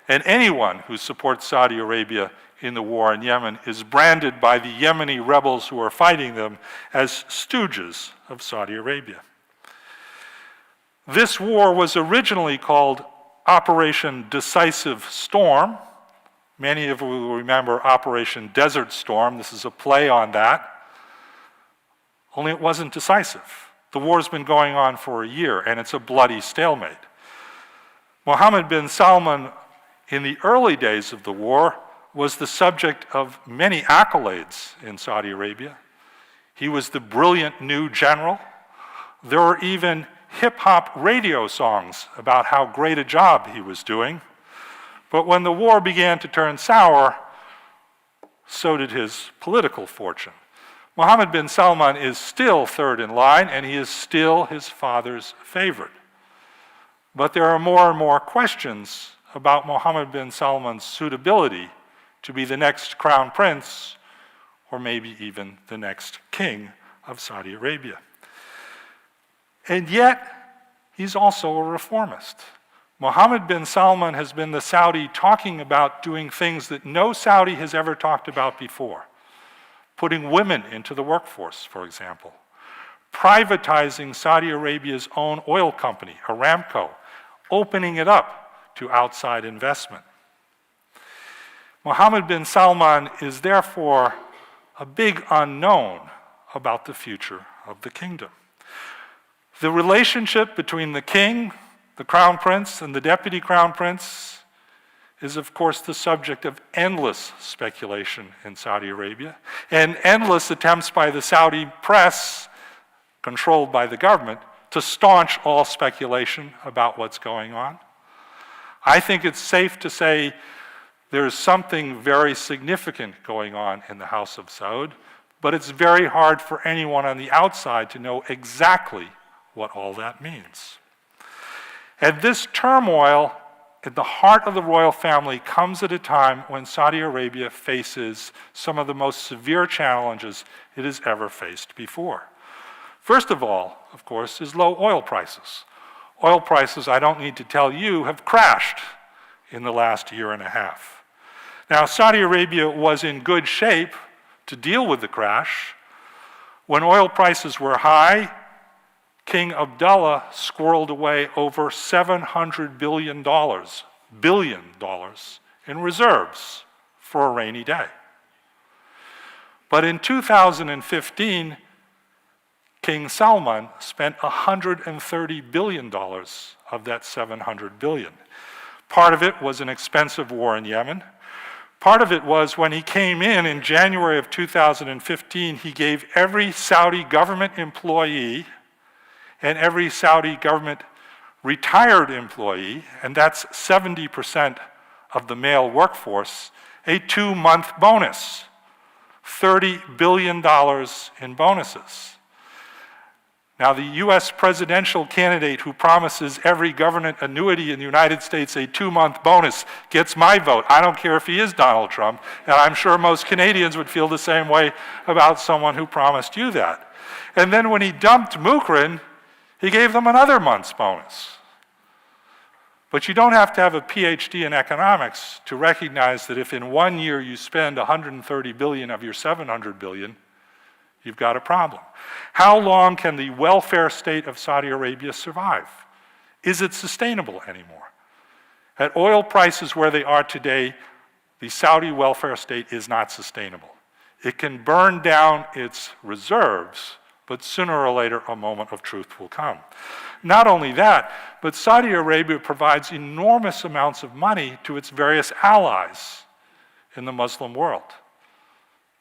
And anyone who supports Saudi Arabia in the war in Yemen is branded by the Yemeni rebels who are fighting them as stooges of Saudi Arabia. This war was originally called Operation Decisive Storm. Many of you will remember Operation Desert Storm. This is a play on that. Only it wasn't decisive. The war's been going on for a year, and it's a bloody stalemate. Mohammed bin Salman, in the early days of the war, was the subject of many accolades in Saudi Arabia. He was the brilliant new general. There were even hip-hop radio songs about how great a job he was doing. But when the war began to turn sour, so did his political fortune. Mohammed bin Salman is still third in line, and he is still his father's favorite. But there are more and more questions about Mohammed bin Salman's suitability to be the next crown prince, or maybe even the next king of Saudi Arabia. And yet, he's also a reformist. Mohammed bin Salman has been the Saudi talking about doing things that no Saudi has ever talked about before. Putting women into the workforce, for example. Privatizing Saudi Arabia's own oil company, Aramco, opening it up to outside investment. Mohammed bin Salman is therefore a big unknown about the future of the kingdom. The relationship between the king, the crown prince, and the deputy crown prince is, of course, the subject of endless speculation in Saudi Arabia, and endless attempts by the Saudi press, controlled by the government, to staunch all speculation about what's going on. I think it's safe to say there's something very significant going on in the House of Saud, but it's very hard for anyone on the outside to know exactly what all that means. And this turmoil at the heart of the royal family comes at a time when Saudi Arabia faces some of the most severe challenges it has ever faced before. First of all, of course, is low oil prices. Oil prices, I don't need to tell you, have crashed in the last year and a half. Now, Saudi Arabia was in good shape to deal with the crash. When oil prices were high, King Abdullah squirreled away over $700 billion in reserves for a rainy day. But in 2015, King Salman spent $130 billion of that $700 billion. Part of it was an expensive war in Yemen. Part of it was when he came in January of 2015, he gave every Saudi government employee and every Saudi government retired employee, and that's 70% of the male workforce, a 2-month bonus, $30 billion in bonuses. Now, the US presidential candidate who promises every government annuity in the United States a 2-month bonus gets my vote. I don't care if he is Donald Trump, and I'm sure most Canadians would feel the same way about someone who promised you that. And then when he dumped Mukran, he gave them another month's bonus. But you don't have to have a PhD in economics to recognize that if in 1 year you spend $130 billion of your $700 billion, you've got a problem. How long can the welfare state of Saudi Arabia survive? Is it sustainable anymore? At oil prices where they are today, the Saudi welfare state is not sustainable. It can burn down its reserves, but sooner or later a moment of truth will come. Not only that, but Saudi Arabia provides enormous amounts of money to its various allies in the Muslim world.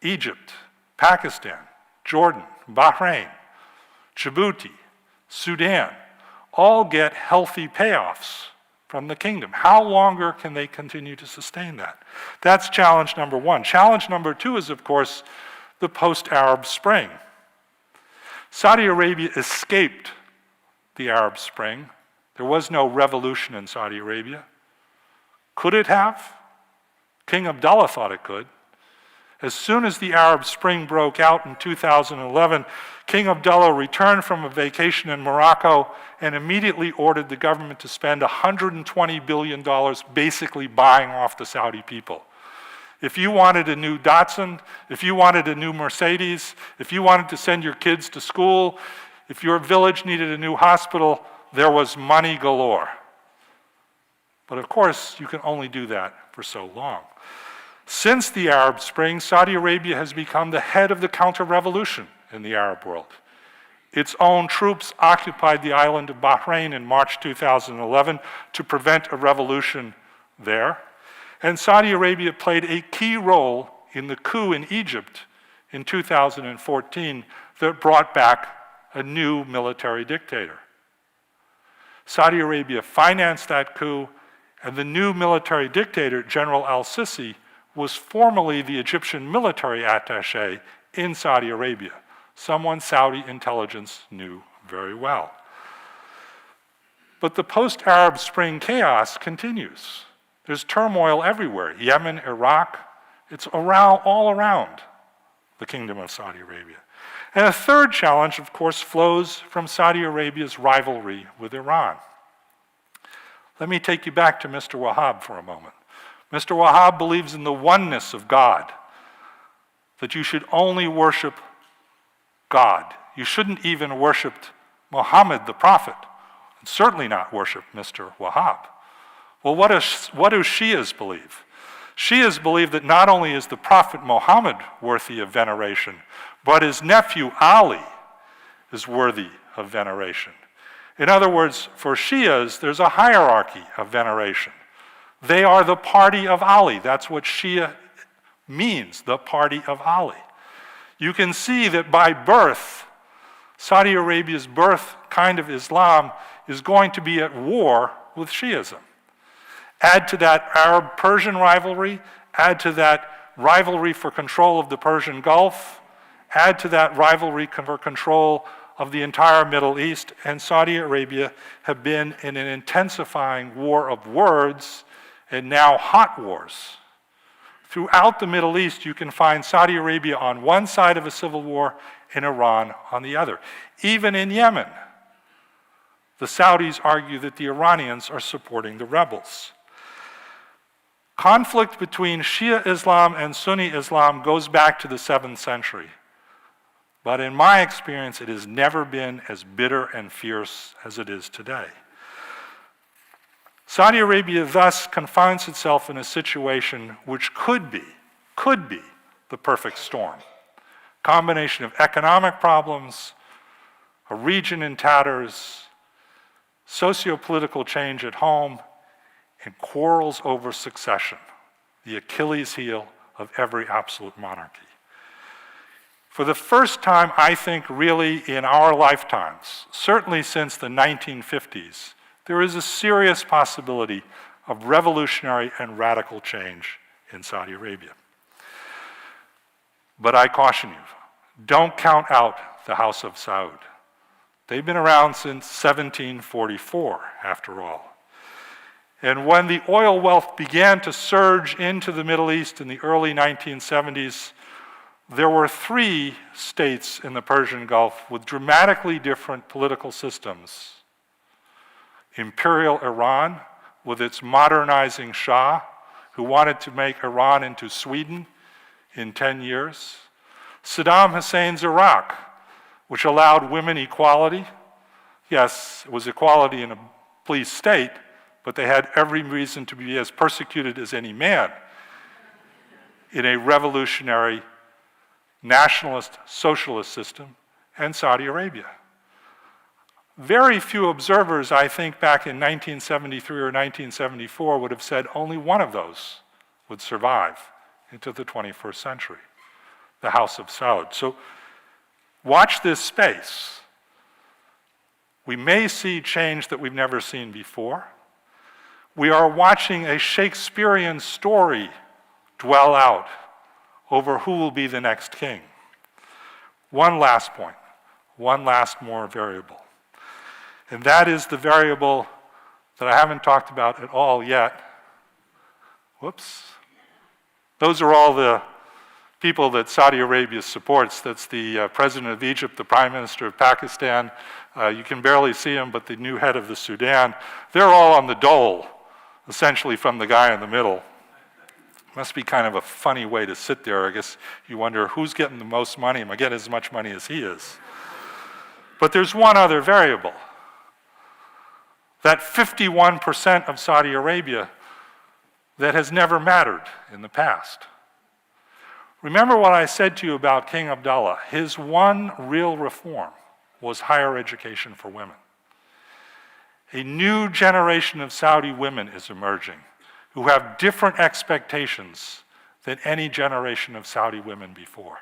Egypt, Pakistan, Jordan, Bahrain, Djibouti, Sudan, all get healthy payoffs from the kingdom. How longer can they continue to sustain that? That's challenge number one. Challenge number two is, of course, the post-Arab Spring. Saudi Arabia escaped the Arab Spring. There was no revolution in Saudi Arabia. Could it have? King Abdullah thought it could. As soon as the Arab Spring broke out in 2011, King Abdullah returned from a vacation in Morocco and immediately ordered the government to spend $120 billion basically buying off the Saudi people. If you wanted a new Datsun, if you wanted a new Mercedes, if you wanted to send your kids to school, if your village needed a new hospital, there was money galore. But of course, you can only do that for so long. Since the Arab Spring, Saudi Arabia has become the head of the counter-revolution in the Arab world. Its own troops occupied the island of Bahrain in March 2011 to prevent a revolution there. And Saudi Arabia played a key role in the coup in Egypt in 2014 that brought back a new military dictator. Saudi Arabia financed that coup, and the new military dictator, General al-Sisi, was formerly the Egyptian military attaché in Saudi Arabia, someone Saudi intelligence knew very well. But the post-Arab Spring chaos continues. There's turmoil everywhere. Yemen, Iraq, it's all around the Kingdom of Saudi Arabia. And a third challenge, of course, flows from Saudi Arabia's rivalry with Iran. Let me take you back to Mr. Wahab for a moment. Mr. Wahab believes in the oneness of God, that you should only worship God. You shouldn't even worship Muhammad the Prophet, and certainly not worship Mr. Wahab. Well, what do Shias believe? Shias believe that not only is the Prophet Muhammad worthy of veneration, but his nephew Ali is worthy of veneration. In other words, for Shias, there's a hierarchy of veneration. They are the party of Ali. That's what Shia means, the party of Ali. You can see that by birth, Saudi Arabia's birth kind of Islam is going to be at war with Shiism. Add to that Arab-Persian rivalry, add to that rivalry for control of the Persian Gulf, add to that rivalry for control of the entire Middle East, and Saudi Arabia have been in an intensifying war of words and now hot wars. Throughout the Middle East, you can find Saudi Arabia on one side of a civil war and Iran on the other. Even in Yemen, the Saudis argue that the Iranians are supporting the rebels. Conflict between Shia Islam and Sunni Islam goes back to the 7th century. But in my experience, it has never been as bitter and fierce as it is today. Saudi Arabia thus confines itself in a situation which could be the perfect storm. Combination of economic problems, a region in tatters, socio-political change at home, and quarrels over succession, the Achilles heel of every absolute monarchy. For the first time, I think, really in our lifetimes, certainly since the 1950s, there is a serious possibility of revolutionary and radical change in Saudi Arabia. But I caution you, don't count out the House of Saud. They've been around since 1744, after all. And when the oil wealth began to surge into the Middle East in the early 1970s, there were 3 states in the Persian Gulf with dramatically different political systems. Imperial Iran, with its modernizing Shah, who wanted to make Iran into Sweden in 10 years. Saddam Hussein's Iraq, which allowed women equality. Yes, it was equality in a police state, but they had every reason to be as persecuted as any man in a revolutionary nationalist socialist system, and Saudi Arabia. Very few observers, I think, back in 1973 or 1974 would have said only one of those would survive into the 21st century, the House of Saud. So watch this space. We may see change that we've never seen before. We are watching a Shakespearean story dwell out over who will be the next king. One last point, one last more variable. And that is the variable that I haven't talked about at all yet. Whoops. Those are all the people that Saudi Arabia supports. That's the president of Egypt, the prime minister of Pakistan. You can barely see him, but the new head of the Sudan. They're all on the dole, essentially from the guy in the middle. Must be kind of a funny way to sit there. I guess you wonder who's getting the most money. Am I getting as much money as he is? But there's one other variable. That 51% of Saudi Arabia that has never mattered in the past. Remember what I said to you about King Abdullah. His one real reform was higher education for women. A new generation of Saudi women is emerging who have different expectations than any generation of Saudi women before.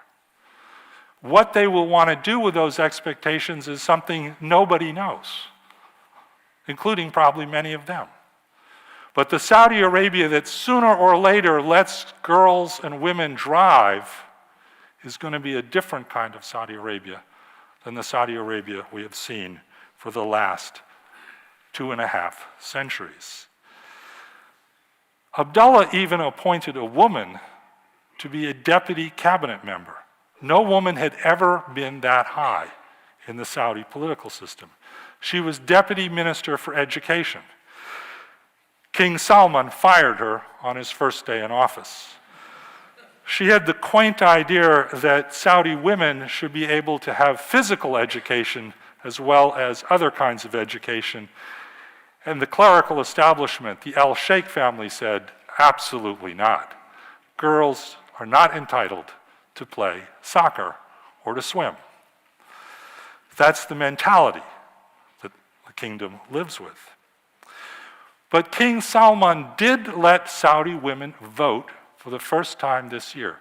What they will want to do with those expectations is something nobody knows, including probably many of them. But the Saudi Arabia that sooner or later lets girls and women drive is going to be a different kind of Saudi Arabia than the Saudi Arabia we have seen for the last 2.5 centuries. Abdullah even appointed a woman to be a deputy cabinet member. No woman had ever been that high in the Saudi political system. She was deputy minister for education. King Salman fired her on his first day in office. She had the quaint idea that Saudi women should be able to have physical education as well as other kinds of education. And the clerical establishment, the Al-Sheikh family, said, absolutely not. Girls are not entitled to play soccer or to swim. That's the mentality that the kingdom lives with. But King Salman did let Saudi women vote for the first time this year.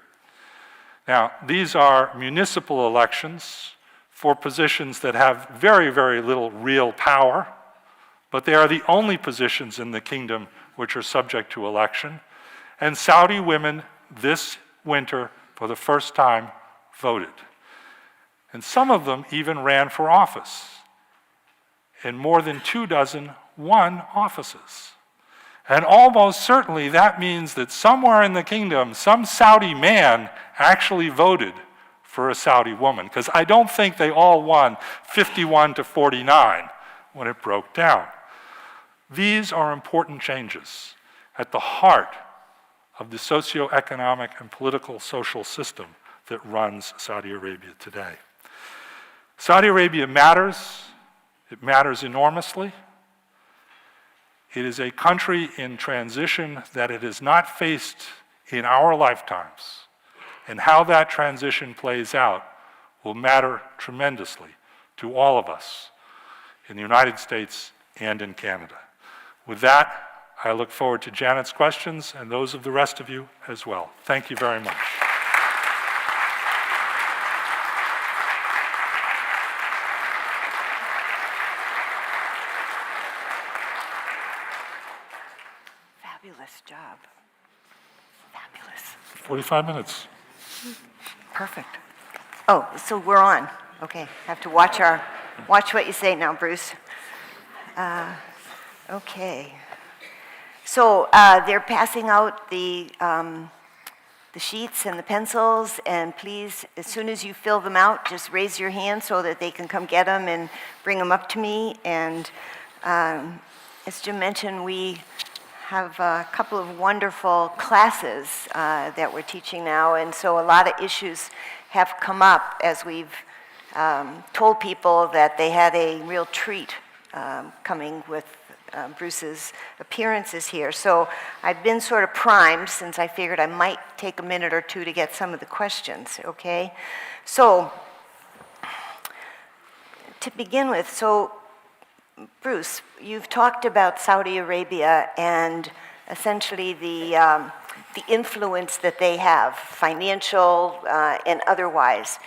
Now, these are municipal elections for positions that have very, very little real power. but they are the only positions in the kingdom which are subject to election. And Saudi women this winter, for the first time, voted. And some of them even ran for office. And more than 24 won offices. And almost certainly that means that somewhere in the kingdom, some Saudi man actually voted for a Saudi woman, because I don't think they all won 51 to 49 when it broke down. These are important changes at the heart of the socioeconomic and political social system that runs Saudi Arabia today. Saudi Arabia matters. It matters enormously. It is a country in transition that it has not faced in our lifetimes. And how that transition plays out will matter tremendously to all of us in the United States and in Canada. With that, I look forward to Janet's questions and those of the rest of you as well. Thank you very much. Fabulous job. Fabulous. 45 minutes. Perfect. Oh, so we're on. Okay, have to watch what you say now, Bruce. Okay. So they're passing out the sheets and the pencils, and please, as soon as you fill them out, just raise your hand so that they can come get them and bring them up to me. And as Jim mentioned, we have a couple of wonderful classes that we're teaching now, and so a lot of issues have come up as we've told people that they had a real treat coming with Bruce's appearances here. So I've been sort of primed, since I figured I might take a minute or two to get some of the questions, okay? So to begin with, so Bruce, you've talked about Saudi Arabia and essentially the influence that they have, financial and otherwise.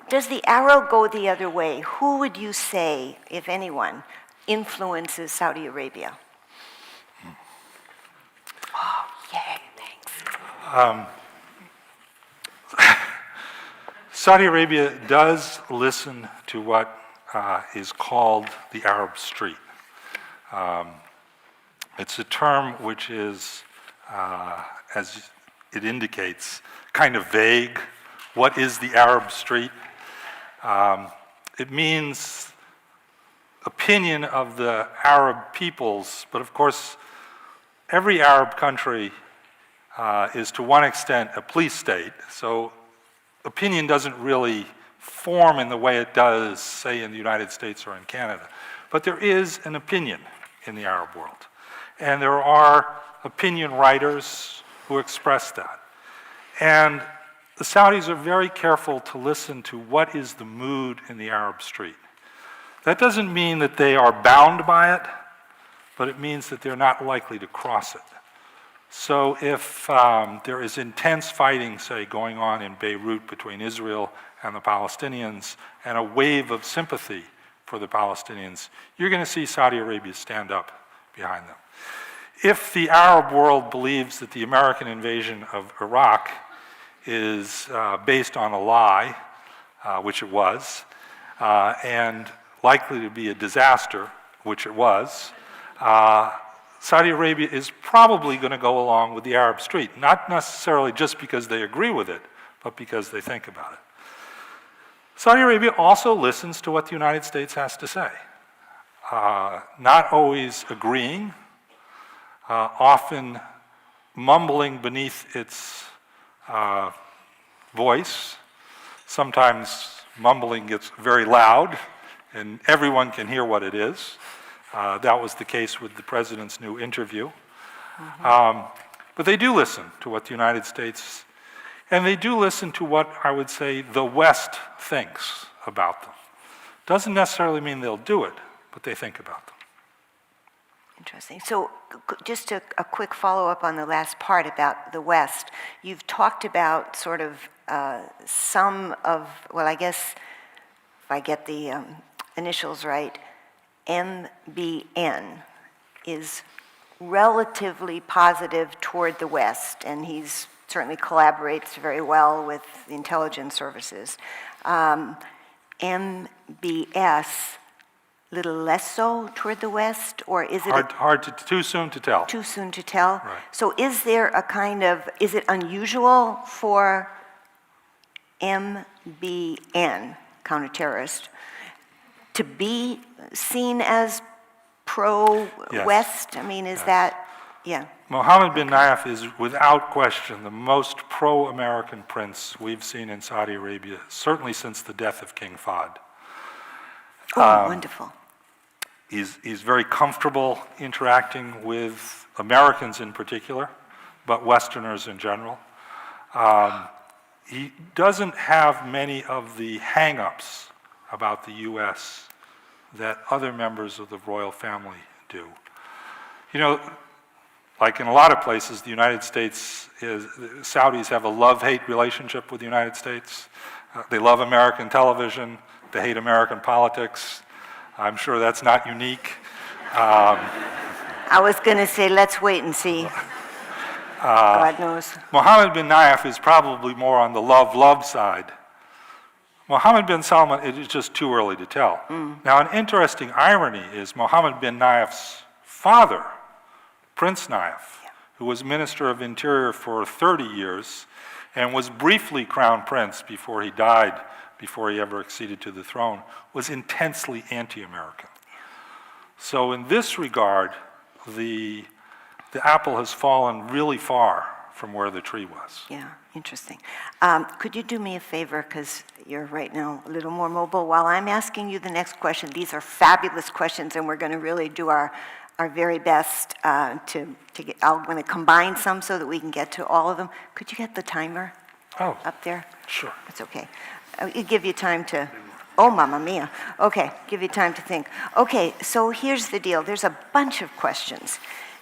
Does the arrow go the other way? Who would you say, if anyone, influences Saudi Arabia? Oh, yay, thanks. Saudi Arabia does listen to what is called the Arab Street. It's a term which is, as it indicates, kind of vague. What is the Arab Street? It means opinion of the Arab peoples, but of course, every Arab country is to one extent a police state, so opinion doesn't really form in the way it does, say, in the United States or in Canada. But there is an opinion in the Arab world. And there are opinion writers who express that. And the Saudis are very careful to listen to what is the mood in the Arab street. That doesn't mean that they are bound by it, but it means that they're not likely to cross it. So if there is intense fighting, say, going on in Beirut between Israel and the Palestinians, and a wave of sympathy for the Palestinians, you're going to see Saudi Arabia stand up behind them. If the Arab world believes that the American invasion of Iraq is based on a lie, which it was, and likely to be a disaster, which it was, Saudi Arabia is probably going to go along with the Arab street, not necessarily just because they agree with it, but because they think about it. Saudi Arabia also listens to what the United States has to say, not always agreeing, often mumbling beneath its voice. Sometimes mumbling gets very loud, and everyone can hear what it is. That was the case with the president's new interview. But they do listen to what the United States, and they do listen to what I would say the West thinks about them. Doesn't necessarily mean they'll do it, but they think about them. Interesting. So just a quick follow-up on the last part about the West. You've talked about sort of some of, well, I guess if I get the initials right, MBN is relatively positive toward the West, and he's certainly collaborates very well with the intelligence services. MBS, little less so toward the West, or is it Too soon to tell. too soon to tell? Right. So is there a kind of, is it unusual for MBN, counterterrorist, to be seen as pro-West? I mean, is that, yeah. Mohammed bin Nayef is without question the most pro-American prince we've seen in Saudi Arabia, certainly since the death of King Fahd. Oh, wonderful. He's very comfortable interacting with Americans in particular, but Westerners in general. He doesn't have many of the hang-ups about the U.S. that other members of the royal family do. You know, like in a lot of places, the United States Saudis have a love-hate relationship with the United States. They love American television. They hate American politics. I'm sure that's not unique. I was going to say, let's wait and see. God knows. Mohammed bin Nayef is probably more on the love side. Mohammed bin Salman, it is just too early to tell. Now, an interesting irony is Mohammed bin Nayef's father, Prince Nayef, who was Minister of Interior for 30 years and was briefly crown prince before he died, before he ever acceded to the throne, was intensely anti-American. So in this regard, the apple has fallen really far from where the tree was. Yeah, interesting. Could you do me a favor, because you're right now a little more mobile, while I'm asking you the next question? These are fabulous questions, and we're going to really do our very best to get, I'm going to combine some so that we can get to all of them. Could you get the timer up there? Sure. That's okay. It'll give you time to, oh, mamma mia. Okay, give you time to think. Okay, so here's the deal. There's a bunch of questions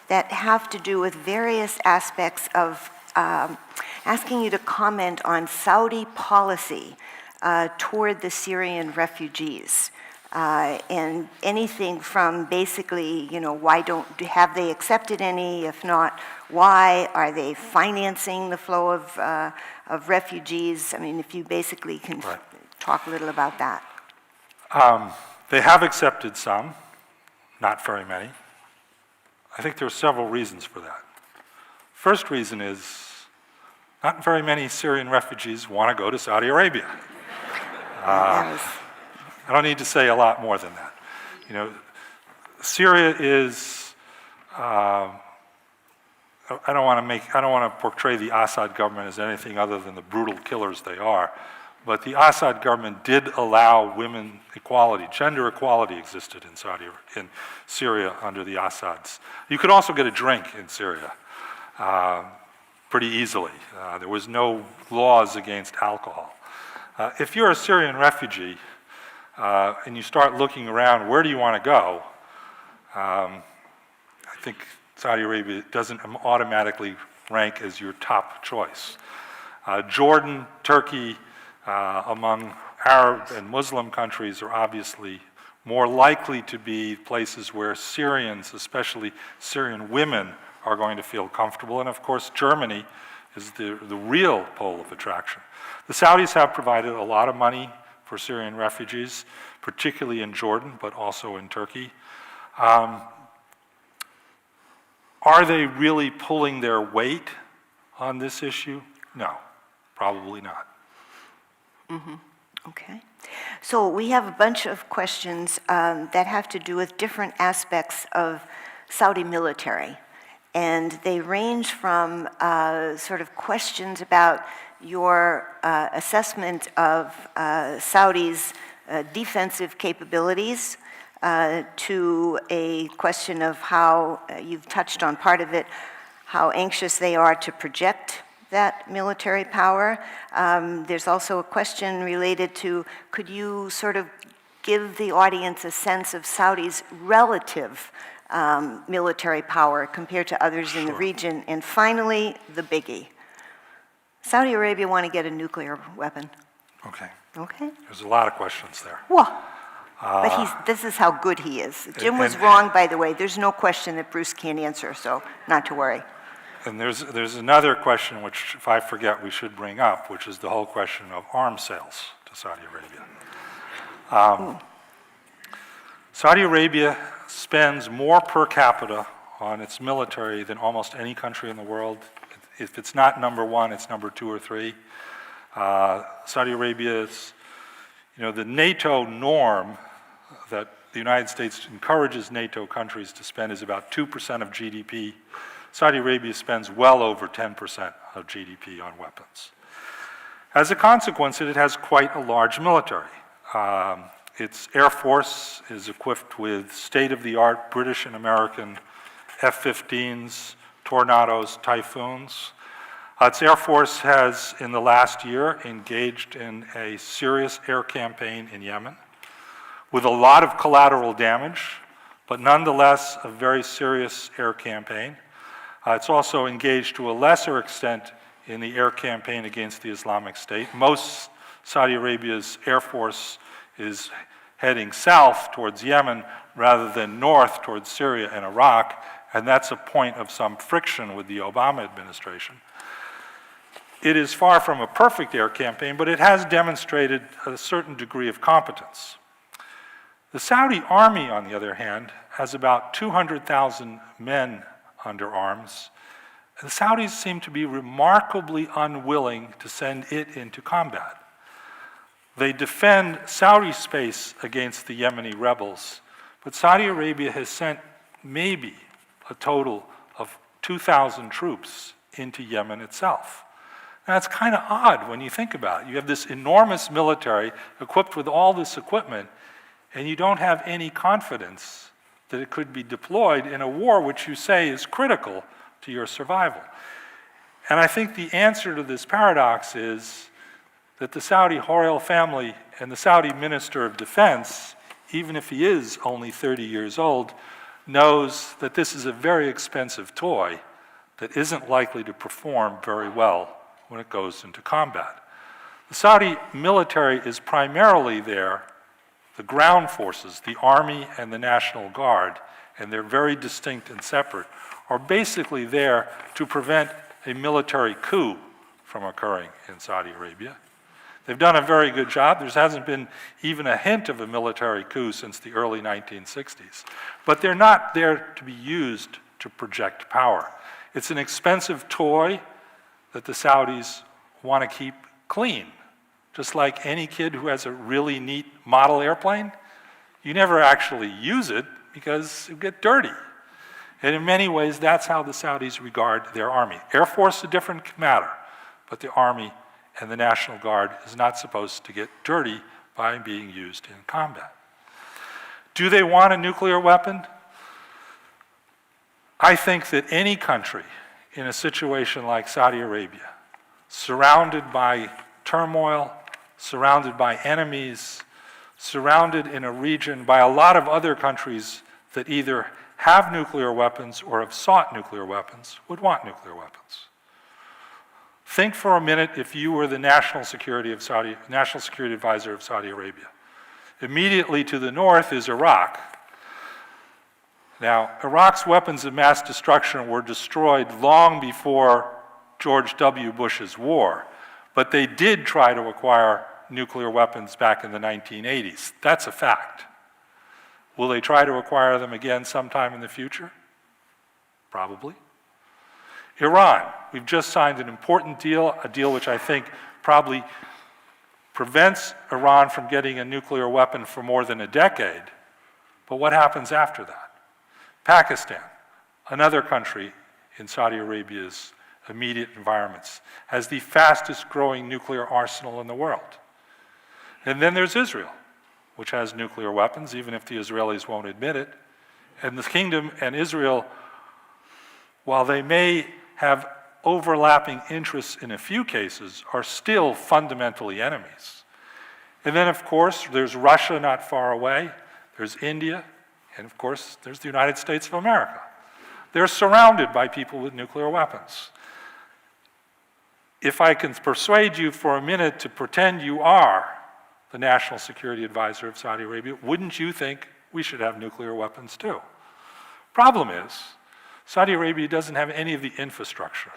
that have to do with various aspects of asking you to comment on Saudi policy toward the Syrian refugees. And anything from basically, you know, have they accepted any? If not, why? Are they financing the flow of refugees? I mean, if you basically can talk a little about that. They have accepted some, not very many. I think there are several reasons for that. First reason is not very many Syrian refugees want to go to Saudi Arabia. I don't need to say a lot more than that. You know, Syria is, I don't want to portray the Assad government as anything other than the brutal killers they are, but the Assad government did allow women equality, gender equality existed in Syria under the Assads. You could also get a drink in Syria pretty easily. There was no laws against alcohol. If you're a Syrian refugee, and you start looking around, where do you want to go? I think Saudi Arabia doesn't automatically rank as your top choice. Jordan, Turkey, among Arab and Muslim countries are obviously more likely to be places where Syrians, especially Syrian women, are going to feel comfortable. And of course, Germany is the real pole of attraction. The Saudis have provided a lot of money for Syrian refugees, particularly in Jordan, but also in Turkey. Are they really pulling their weight on this issue? No, probably not. Okay. So we have a bunch of questions that have to do with different aspects of Saudi military. And they range from sort of questions about your assessment of Saudi's defensive capabilities to a question of how, you've touched on part of it, how anxious they are to project that military power. There's also a question related to, could you sort of give the audience a sense of Saudi's relative military power compared to others in the region? And finally, the biggie. Saudi Arabia want to get a nuclear weapon. Okay. Okay. There's a lot of questions there. Well, But this is how good he is. Jim was wrong, by the way. There's no question that Bruce can't answer, so not to worry. And there's another question which, if I forget, we should bring up, which is the whole question of arms sales to Saudi Arabia. Saudi Arabia spends more per capita on its military than almost any country in the world. If it's not number one, it's number 2 or 3. Saudi Arabia is, the NATO norm that the United States encourages NATO countries to spend is about 2% of GDP. Saudi Arabia spends well over 10% of GDP on weapons. As a consequence, it has quite a large military. Its Air Force is equipped with state-of-the-art British and American F-15s, Tornados, Typhoons. Its Air Force has, in the last year, engaged in a serious air campaign in Yemen with a lot of collateral damage, but nonetheless a very serious air campaign. It's also engaged to a lesser extent in the air campaign against the Islamic State. Most Saudi Arabia's Air Force is heading south towards Yemen rather than north towards Syria and Iraq, and that's a point of some friction with the Obama administration. It is far from a perfect air campaign, but it has demonstrated a certain degree of competence. The Saudi army, on the other hand, has about 200,000 men under arms. The Saudis seem to be remarkably unwilling to send it into combat. They defend Saudi space against the Yemeni rebels, but Saudi Arabia has sent maybe a total of 2,000 troops into Yemen itself. Now, it's kind of odd when you think about it. You have this enormous military equipped with all this equipment, and you don't have any confidence that it could be deployed in a war which you say is critical to your survival. And I think the answer to this paradox is that the Saudi royal family and the Saudi Minister of Defense, even if he is only 30 years old, knows that this is a very expensive toy that isn't likely to perform very well when it goes into combat. The Saudi military is primarily there, the ground forces, the army and the National Guard, and they're very distinct and separate, are basically there to prevent a military coup from occurring in Saudi Arabia. They've done a very good job. There hasn't been even a hint of a military coup since the early 1960s. But they're not there to be used to project power. It's an expensive toy that the Saudis want to keep clean. Just like any kid who has a really neat model airplane, you never actually use it because it gets dirty. And in many ways, that's how the Saudis regard their army. Air Force is a different matter, but the army and the National Guard is not supposed to get dirty by being used in combat. Do they want a nuclear weapon? I think that any country in a situation like Saudi Arabia, surrounded by turmoil, surrounded by enemies, surrounded in a region by a lot of other countries that either have nuclear weapons or have sought nuclear weapons, would want nuclear weapons. Think for a minute if you were the national security advisor of Saudi Arabia. Immediately to the north is Iraq. Now, Iraq's weapons of mass destruction were destroyed long before George W. Bush's war, but they did try to acquire nuclear weapons back in the 1980s. That's a fact. Will they try to acquire them again sometime in the future? Probably. Iran, we've just signed an important deal, a deal which I think probably prevents Iran from getting a nuclear weapon for more than a decade. But what happens after that? Pakistan, another country in Saudi Arabia's immediate environments, has the fastest growing nuclear arsenal in the world. And then there's Israel, which has nuclear weapons, even if the Israelis won't admit it. And the kingdom and Israel, while they may have overlapping interests in a few cases, are still fundamentally enemies. And then, of course, there's Russia not far away, there's India, and of course, there's the United States of America. They're surrounded by people with nuclear weapons. If I can persuade you for a minute to pretend you are the national security advisor of Saudi Arabia, wouldn't you think we should have nuclear weapons too? Problem is, Saudi Arabia doesn't have any of the infrastructure.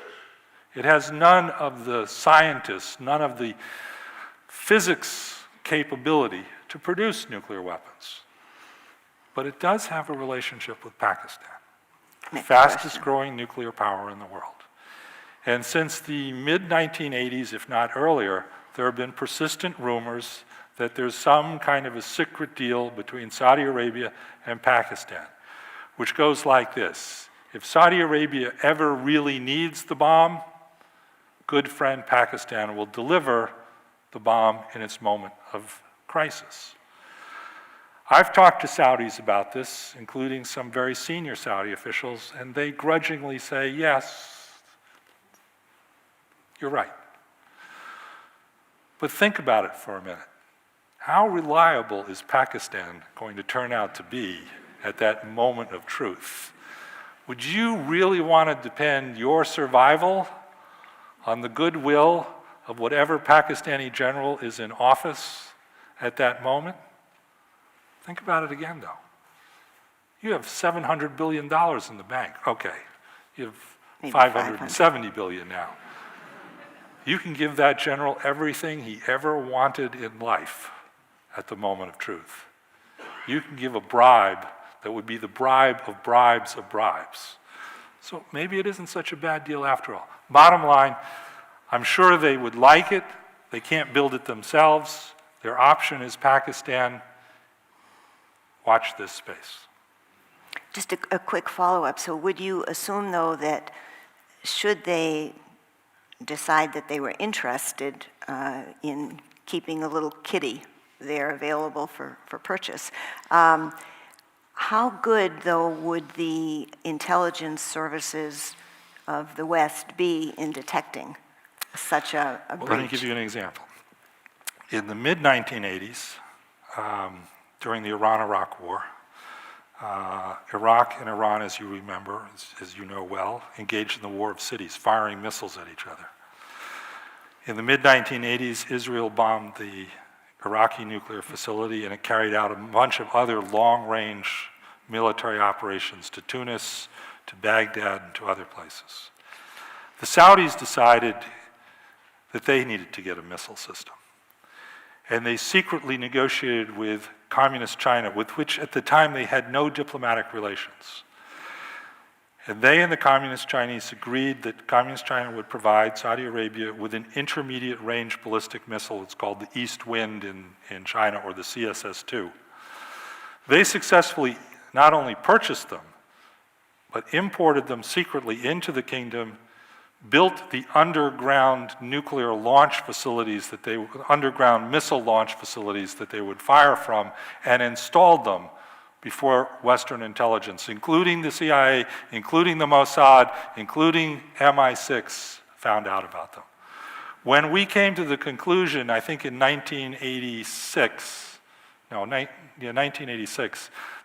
It has none of the scientists, none of the physics capability to produce nuclear weapons. But it does have a relationship with Pakistan, the fastest growing nuclear power in the world. And since the mid-1980s, if not earlier, there have been persistent rumors that there's some kind of a secret deal between Saudi Arabia and Pakistan, which goes like this. If Saudi Arabia ever really needs the bomb, good friend Pakistan will deliver the bomb in its moment of crisis. I've talked to Saudis about this, including some very senior Saudi officials, and they grudgingly say, yes, you're right. But think about it for a minute. How reliable is Pakistan going to turn out to be at that moment of truth? Would you really want to depend your survival on the goodwill of whatever Pakistani general is in office at that moment? Think about it again, though. You have $700 billion in the bank. Okay, you have Maybe $570 billion now. You can give that general everything he ever wanted in life at the moment of truth. You can give a bribe that would be the bribe of bribes of bribes. So maybe it isn't such a bad deal after all. Bottom line, I'm sure they would like it. They can't build it themselves. Their option is Pakistan. Watch this space. Just a quick follow-up. So would you assume, though, that should they decide that they were interested in keeping a little kitty there available for purchase, how good, though, would the intelligence services of the West be in detecting such a breach? Well, let me give you an example. In the mid-1980s, during the Iran-Iraq War, Iraq and Iran, as you remember, as you know well, engaged in the war of cities, firing missiles at each other. In the mid-1980s, Israel bombed the Iraqi nuclear facility, and it carried out a bunch of other long-range military operations to Tunis, to Baghdad, and to other places. The Saudis decided that they needed to get a missile system. And they secretly negotiated with Communist China, with which at the time they had no diplomatic relations. And they and the Communist Chinese agreed that Communist China would provide Saudi Arabia with an intermediate range ballistic missile. It's called the East Wind in China, or the CSS-2. They successfully not only purchased them, but imported them secretly into the kingdom, built the underground nuclear launch facilities underground missile launch facilities that they would fire from, and installed them before Western intelligence, including the CIA, including the Mossad, including MI6, found out about them. When we came to the conclusion, I think in 1986,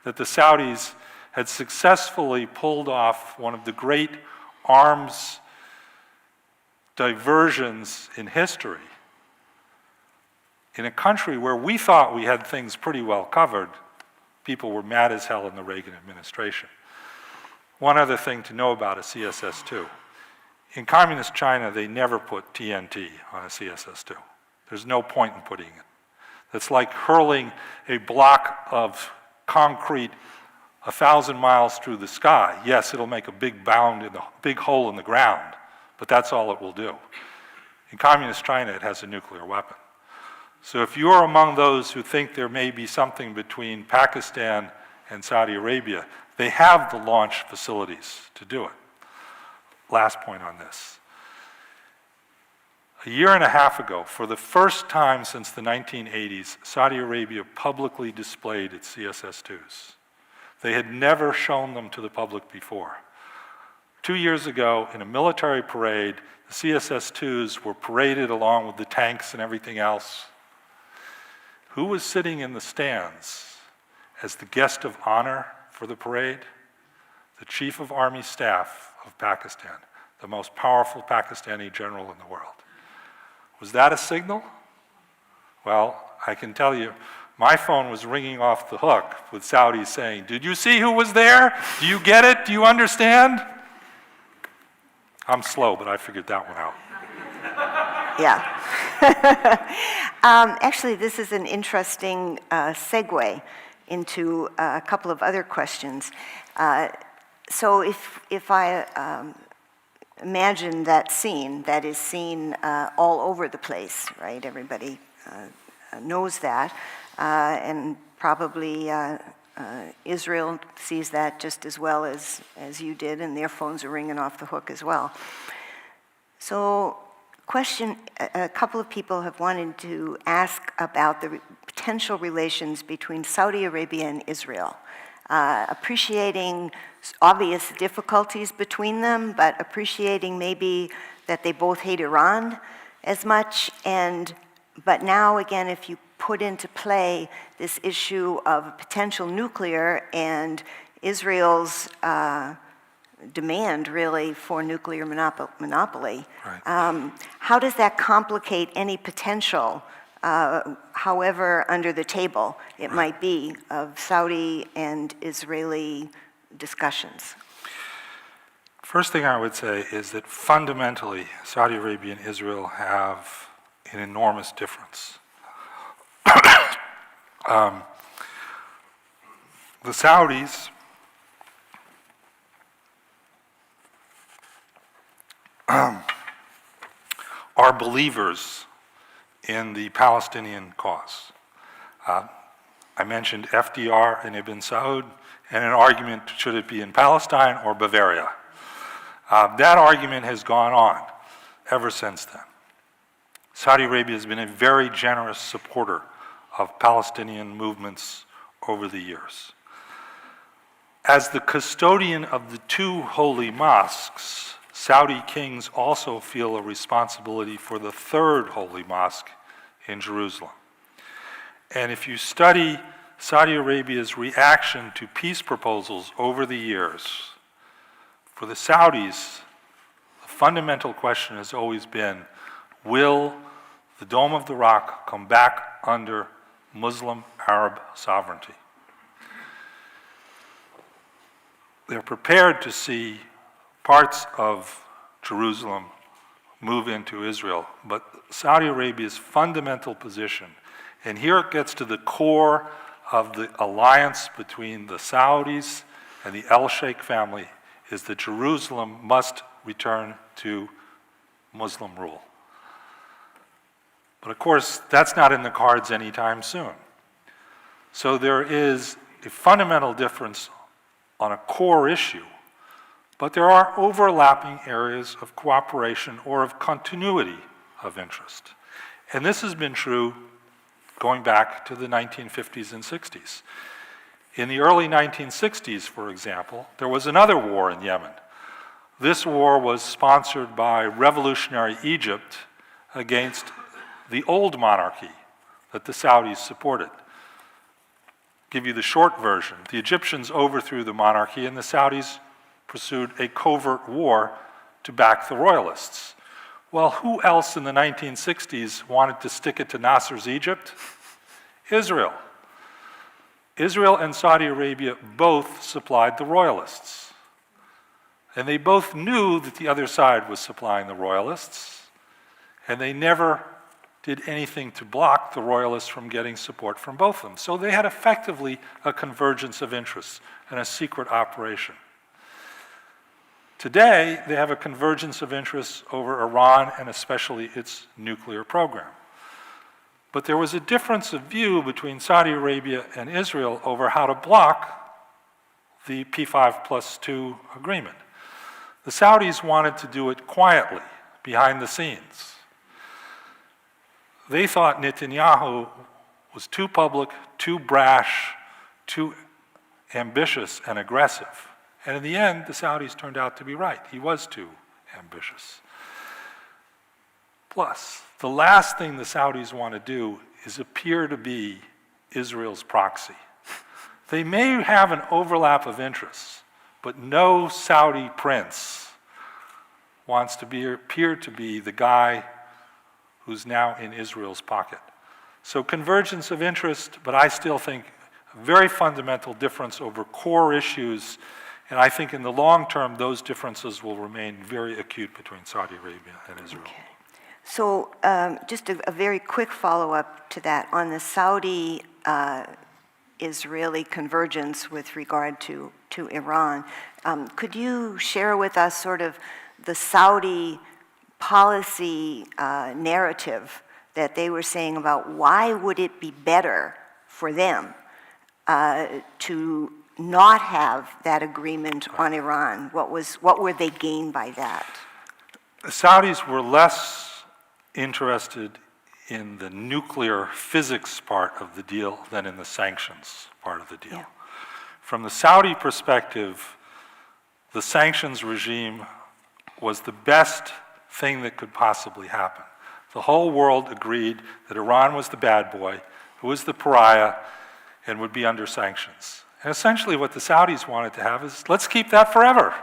that the Saudis had successfully pulled off one of the great arms diversions in history, in a country where we thought we had things pretty well covered, people were mad as hell in the Reagan administration. One other thing to know about a CSS-2. In Communist China, they never put TNT on a CSS-2. There's no point in putting it. It's like hurling a block of concrete 1,000 miles through the sky. Yes, it'll make a big big hole in the ground, but that's all it will do. In Communist China, it has a nuclear weapon. So if you're among those who think there may be something between Pakistan and Saudi Arabia, they have the launch facilities to do it. Last point on this. A year and a half ago, for the first time since the 1980s, Saudi Arabia publicly displayed its CSS-2s. They had never shown them to the public before. 2 years ago, in a military parade, the CSS-2s were paraded along with the tanks and everything else. Who was sitting in the stands as the guest of honor for the parade? The Chief of Army Staff of Pakistan, the most powerful Pakistani general in the world. Was that a signal? Well, I can tell you, my phone was ringing off the hook with Saudis saying, "Did you see who was there? Do you get it? Do you understand?" I'm slow, but I figured that one out. Yeah. Actually, this is an interesting segue into a couple of other questions. So if I imagine that scene, that is seen all over the place, right? Everybody knows that, and probably Israel sees that just as well as you did, and their phones are ringing off the hook as well. So, a couple of people have wanted to ask about the potential relations between Saudi Arabia and Israel, appreciating obvious difficulties between them, but appreciating maybe that they both hate Iran as much, but now again, if you put into play this issue of potential nuclear and Israel's demand, really, for nuclear monopoly. Right. How does that complicate any potential, however under the table it might be, of Saudi and Israeli discussions? First thing I would say is that fundamentally, Saudi Arabia and Israel have an enormous difference. The Saudis are believers in the Palestinian cause. I mentioned FDR and Ibn Saud, and an argument, should it be in Palestine or Bavaria? That argument has gone on ever since then. Saudi Arabia has been a very generous supporter of Palestinian movements over the years. As the custodian of the two holy mosques, Saudi kings also feel a responsibility for the third holy mosque in Jerusalem. And if you study Saudi Arabia's reaction to peace proposals over the years, for the Saudis, the fundamental question has always been, will the Dome of the Rock come back under Muslim Arab sovereignty? They're prepared to see parts of Jerusalem move into Israel, but Saudi Arabia's fundamental position, and here it gets to the core of the alliance between the Saudis and the Al-Sheikh family, is that Jerusalem must return to Muslim rule. But of course, that's not in the cards anytime soon. So there is a fundamental difference on a core issue, but there are overlapping areas of cooperation or of continuity of interest. And this has been true going back to the 1950s and 60s. In the early 1960s, for example, there was another war in Yemen. This war was sponsored by revolutionary Egypt against the old monarchy that the Saudis supported. Give you the short version. The Egyptians overthrew the monarchy and the Saudis pursued a covert war to back the royalists. Well, who else in the 1960s wanted to stick it to Nasser's Egypt? Israel. Israel and Saudi Arabia both supplied the royalists. And they both knew that the other side was supplying the royalists, and they never did anything to block the royalists from getting support from both of them. So they had effectively a convergence of interests and a secret operation. Today, they have a convergence of interests over Iran and especially its nuclear program. But there was a difference of view between Saudi Arabia and Israel over how to block the P5+2 agreement. The Saudis wanted to do it quietly, behind the scenes. They thought Netanyahu was too public, too brash, too ambitious and aggressive. And in the end, the Saudis turned out to be right. He was too ambitious. Plus, the last thing the Saudis want to do is appear to be Israel's proxy. They may have an overlap of interests, but no Saudi prince wants to appear to be the guy who's now in Israel's pocket. So convergence of interest, but I still think a very fundamental difference over core issues, and I think in the long term, those differences will remain very acute between Saudi Arabia and Israel. Okay. So just a very quick follow-up to that. On the Saudi-Israeli convergence with regard to Iran, could you share with us sort of the Saudi policy narrative that they were saying about why would it be better for them to not have that agreement on Iran? What were they gained by that? The Saudis were less interested in the nuclear physics part of the deal than in the sanctions part of the deal. Yeah. From the Saudi perspective, the sanctions regime was the best thing that could possibly happen. The whole world agreed that Iran was the bad boy, who was the pariah, and would be under sanctions. And essentially what the Saudis wanted to have is, let's keep that forever.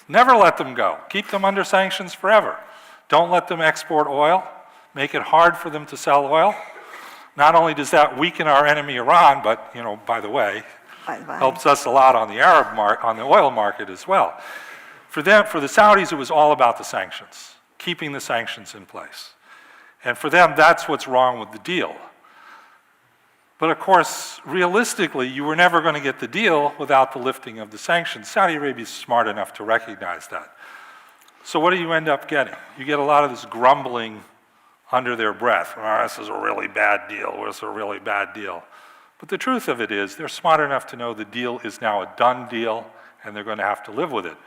Never let them go. Keep them under sanctions forever. Don't let them export oil. Make it hard for them to sell oil. Not only does that weaken our enemy Iran, but, you know, by the way, helps us a lot on the on the oil market as well. For them, for the Saudis, it was all about the sanctions, keeping the sanctions in place. And for them, that's what's wrong with the deal. But of course, realistically, you were never going to get the deal without the lifting of the sanctions. Saudi Arabia is smart enough to recognize that. So what do you end up getting? You get a lot of this grumbling under their breath. Oh, this is a really bad deal. This is a really bad deal. But the truth of it is, they're smart enough to know the deal is now a done deal, and they're going to have to live with it.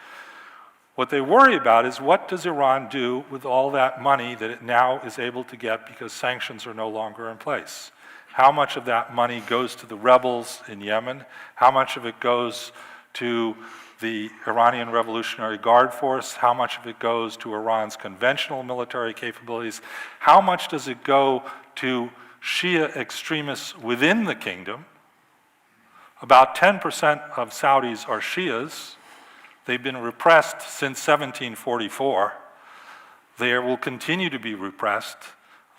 What they worry about is, what does Iran do with all that money that it now is able to get because sanctions are no longer in place? How much of that money goes to the rebels in Yemen? How much of it goes to the Iranian Revolutionary Guard Force? How much of it goes to Iran's conventional military capabilities? How much does it go to Shia extremists within the kingdom? About 10% of Saudis are Shias. They've been repressed since 1744. They will continue to be repressed.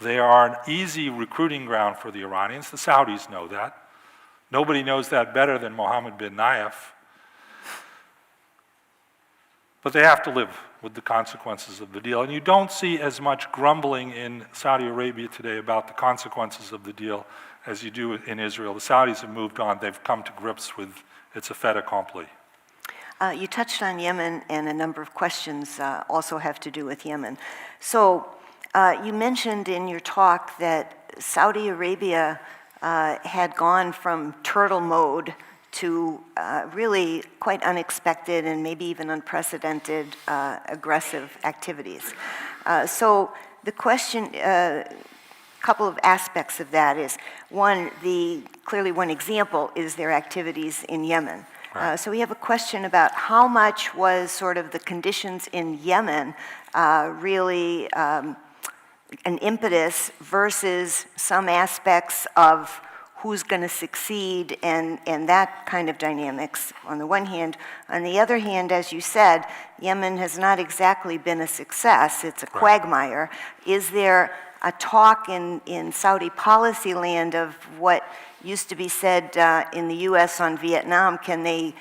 They are an easy recruiting ground for the Iranians. The Saudis know that. Nobody knows that better than Mohammed bin Nayef. But they have to live with the consequences of the deal. And you don't see as much grumbling in Saudi Arabia today about the consequences of the deal as you do in Israel. The Saudis have moved on. They've come to grips with it's a fait accompli. You touched on Yemen, and a number of questions also have to do with Yemen. So you mentioned in your talk that Saudi Arabia had gone from turtle mode to really quite unexpected and maybe even unprecedented aggressive activities. So the question, couple of aspects of that is, one, clearly one example is their activities in Yemen. Right. So we have a question about how much was sort of the conditions in Yemen really an impetus versus some aspects of who's going to succeed and that kind of dynamics on the one hand. On the other hand, as you said, Yemen has not exactly been a success. It's a quagmire. Is there a talk in Saudi policy land of what used to be said in the U.S. on Vietnam, can they,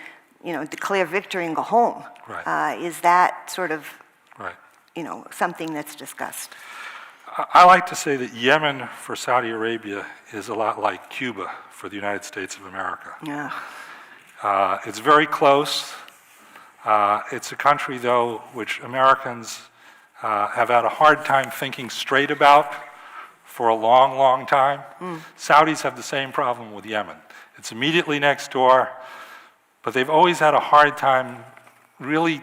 declare victory and go home? Right. Is that sort of, something that's discussed? I like to say that Yemen for Saudi Arabia is a lot like Cuba for the United States of America. Yeah. It's very close. It's a country, though, which Americans have had a hard time thinking straight about for a long, long time. Saudis have the same problem with Yemen. It's immediately next door, but they've always had a hard time really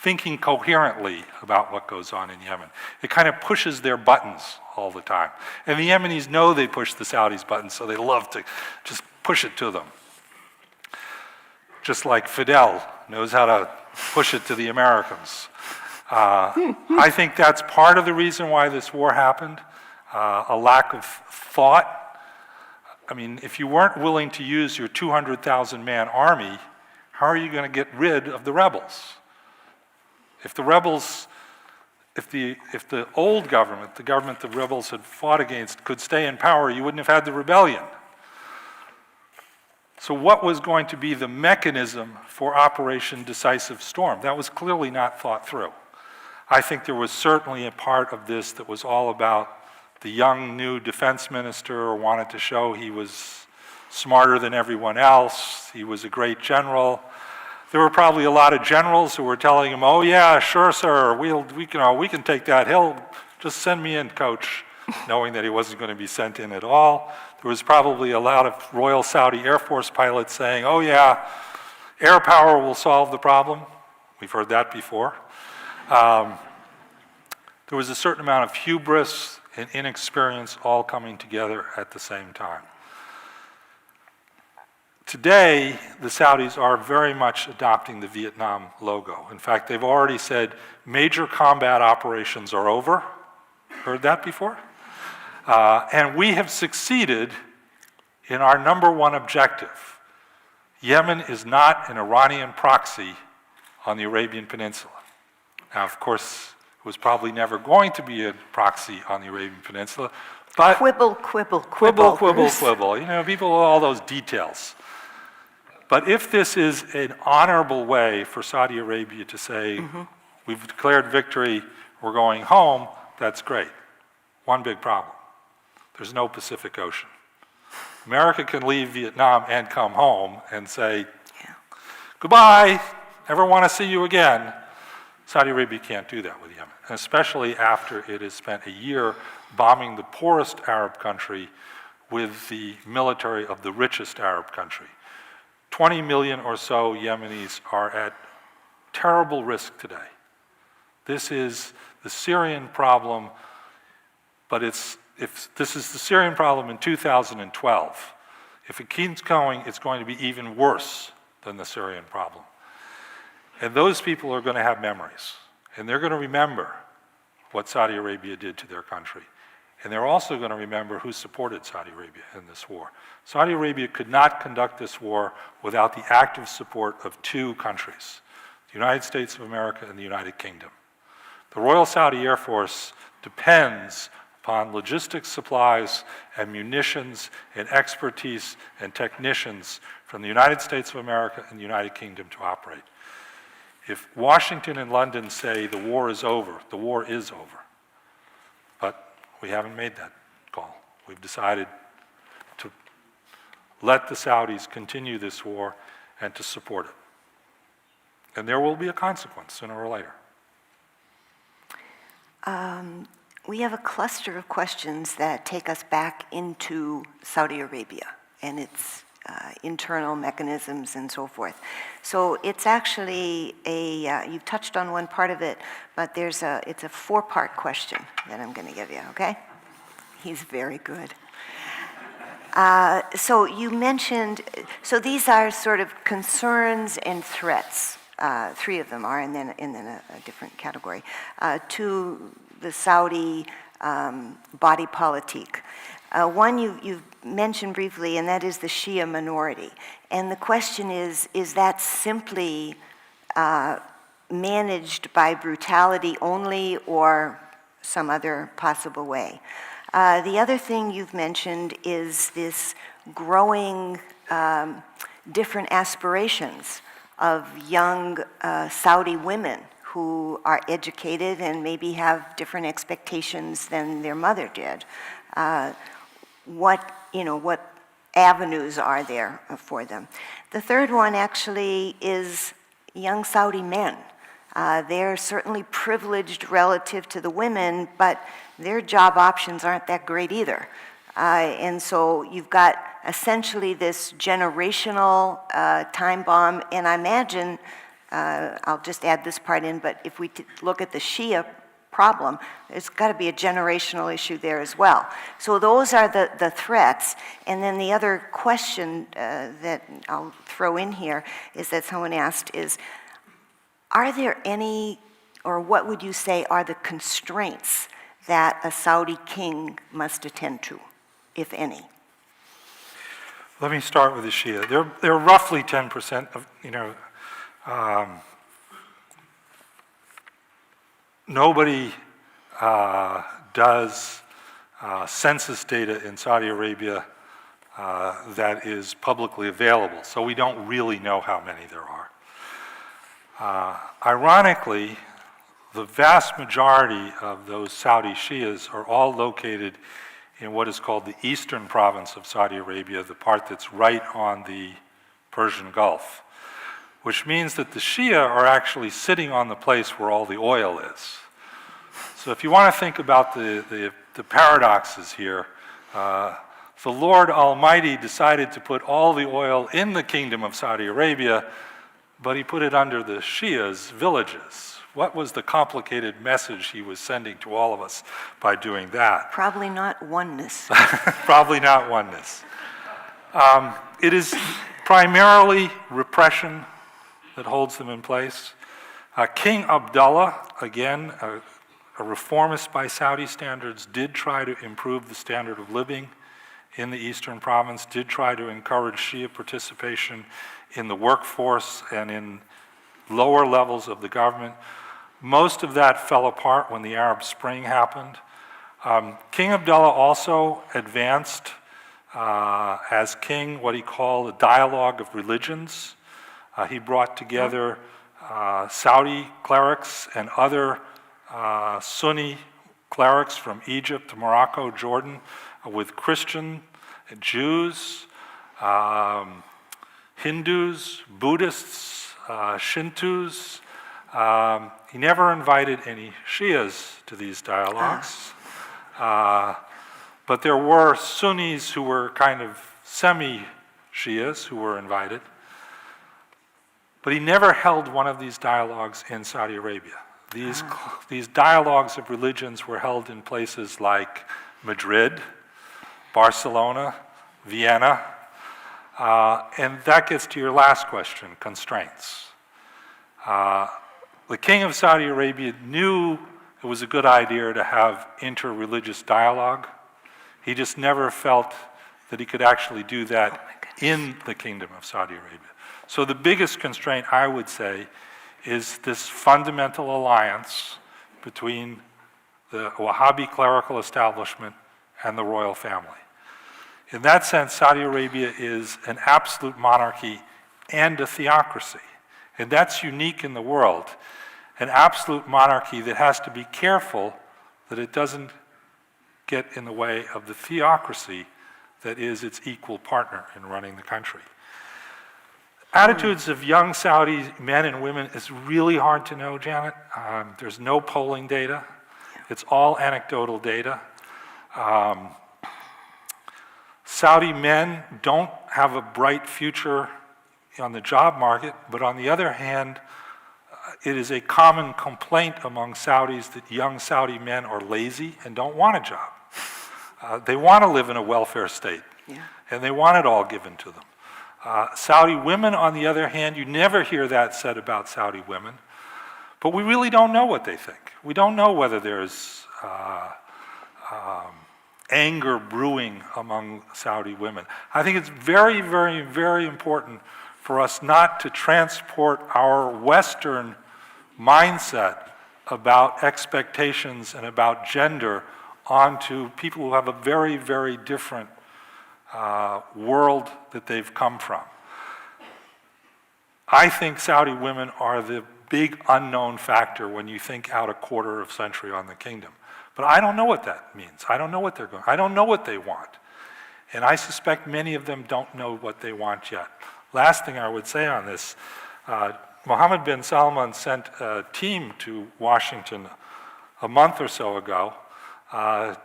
thinking coherently about what goes on in Yemen. It kind of pushes their buttons all the time. And the Yemenis know they push the Saudis' buttons, so they love to just push it to them. Just like Fidel knows how to push it to the Americans. I think that's part of the reason why this war happened, a lack of thought. I mean, if you weren't willing to use your 200,000-man army, how are you going to get rid of the rebels? If the rebels if the old government, the government the rebels had fought against, could stay in power, you wouldn't have had the rebellion. So what was going to be the mechanism for Operation Decisive Storm? That was clearly not thought through. I think there was certainly a part of this that was all about the young new defense minister wanted to show he was smarter than everyone else, he was a great general. There were probably a lot of generals who were telling him, oh yeah, sure sir, we can take that hill, just send me in, coach, knowing that he wasn't going to be sent in at all. There was probably a lot of Royal Saudi Air Force pilots saying, oh yeah, air power will solve the problem. We've heard that before. There was a certain amount of hubris and inexperience all coming together at the same time. Today, the Saudis are very much adopting the Vietnam logo. In fact, they've already said major combat operations are over. Heard that before? And we have succeeded in our number one objective. Yemen is not an Iranian proxy on the Arabian Peninsula. Now, of course, it was probably never going to be a proxy on the Arabian Peninsula, but Quibble, quibble, quibble, quibble. quibble, quibble. You know, people, all those details. But if this is an honorable way for Saudi Arabia to say, we've declared victory, we're going home, that's great. One big problem. There's no Pacific Ocean. America can leave Vietnam and come home and say, goodbye, never want to see you again. Saudi Arabia can't do that with Yemen, especially after it has spent a year bombing the poorest Arab country with the military of the richest Arab country. 20 million or so Yemenis are at terrible risk today. This is the Syrian problem, but if this is the Syrian problem in 2012. If it keeps going, it's going to be even worse than the Syrian problem. And those people are going to have memories, and they're going to remember what Saudi Arabia did to their country. And they're also going to remember who supported Saudi Arabia in this war. Saudi Arabia could not conduct this war without the active support of two countries, the United States of America and the United Kingdom. The Royal Saudi Air Force depends upon logistics supplies and munitions and expertise and technicians from the United States of America and the United Kingdom to operate. If Washington and London say the war is over, the war is over. But we haven't made that call. We've decided to let the Saudis continue this war and to support it. And there will be a consequence sooner or later. We have a cluster of questions that take us back into Saudi Arabia and its internal mechanisms and so forth. So it's actually you've touched on one part of it, but it's a four-part question that I'm going to give you, okay? He's very good. So you mentioned, so these are sort of concerns and threats. Three of them are, and then a different category, to the Saudi body politique. One you've mentioned briefly, and that is the Shia minority. And the question is that simply managed by brutality only or some other possible way? The other thing you've mentioned is this growing different aspirations of young Saudi women who are educated and maybe have different expectations than their mother did. What avenues are there for them? The third one actually is young Saudi men. They're certainly privileged relative to the women, but their job options aren't that great either. And so you've got essentially this generational time bomb, and I imagine, I'll just add this part in, but if we look at the Shia problem, there's got to be a generational issue there as well. So those are the threats. And then the other question that I'll throw in here is that someone asked is, are there any, or what would you say are the constraints that a Saudi king must attend to, if any? Let me start with the Shia. They're roughly 10% of, nobody does census data in Saudi Arabia that is publicly available, so we don't really know how many there are. Ironically, the vast majority of those Saudi Shias are all located in what is called the eastern province of Saudi Arabia, the part that's right on the Persian Gulf, which means that the Shia are actually sitting on the place where all the oil is. So if you want to think about the paradoxes here, the Lord Almighty decided to put all the oil in the kingdom of Saudi Arabia, but he put it under the Shias' villages. What was the complicated message he was sending to all of us by doing that? Probably not oneness. Probably not oneness. It is primarily repression that holds them in place. King Abdullah, again, a reformist by Saudi standards, did try to improve the standard of living in the eastern province, did try to encourage Shia participation in the workforce and in lower levels of the government. Most of that fell apart when the Arab Spring happened. King Abdullah also advanced as king what he called a dialogue of religions. He brought together Saudi clerics and other Sunni clerics from Egypt, Morocco, Jordan, with Christian, Jews, Hindus, Buddhists, Shintos. He never invited any Shias to these dialogues. But there were Sunnis who were kind of semi-Shias who were invited. But he never held one of these dialogues in Saudi Arabia. These dialogues of religions were held in places like Madrid, Barcelona, Vienna, and that gets to your last question, constraints. The king of Saudi Arabia knew it was a good idea to have inter-religious dialogue. He just never felt that he could actually do that in the kingdom of Saudi Arabia. So the biggest constraint, I would say, is this fundamental alliance between the Wahhabi clerical establishment and the royal family. In that sense, Saudi Arabia is an absolute monarchy and a theocracy. And that's unique in the world. An absolute monarchy that has to be careful that it doesn't get in the way of the theocracy that is its equal partner in running the country. Attitudes of young Saudi men and women is really hard to know, Janet. There's no polling data. It's all anecdotal data. Saudi men don't have a bright future on the job market, but on the other hand, it is a common complaint among Saudis that young Saudi men are lazy and don't want a job. They want to live in a welfare state, and they want it all given to them. Saudi women, on the other hand, you never hear that said about Saudi women, but we really don't know what they think. We don't know whether there's anger brewing among Saudi women. I think it's very, very, very important for us not to transport our Western mindset about expectations and about gender onto people who have a very, very different world that they've come from. I think Saudi women are the big unknown factor when you think out a quarter of a century on the kingdom. But I don't know what that means. I don't know what they're going. I don't know what they want. And I suspect many of them don't know what they want yet. Last thing I would say on this, Mohammed bin Salman sent a team to Washington a month or so ago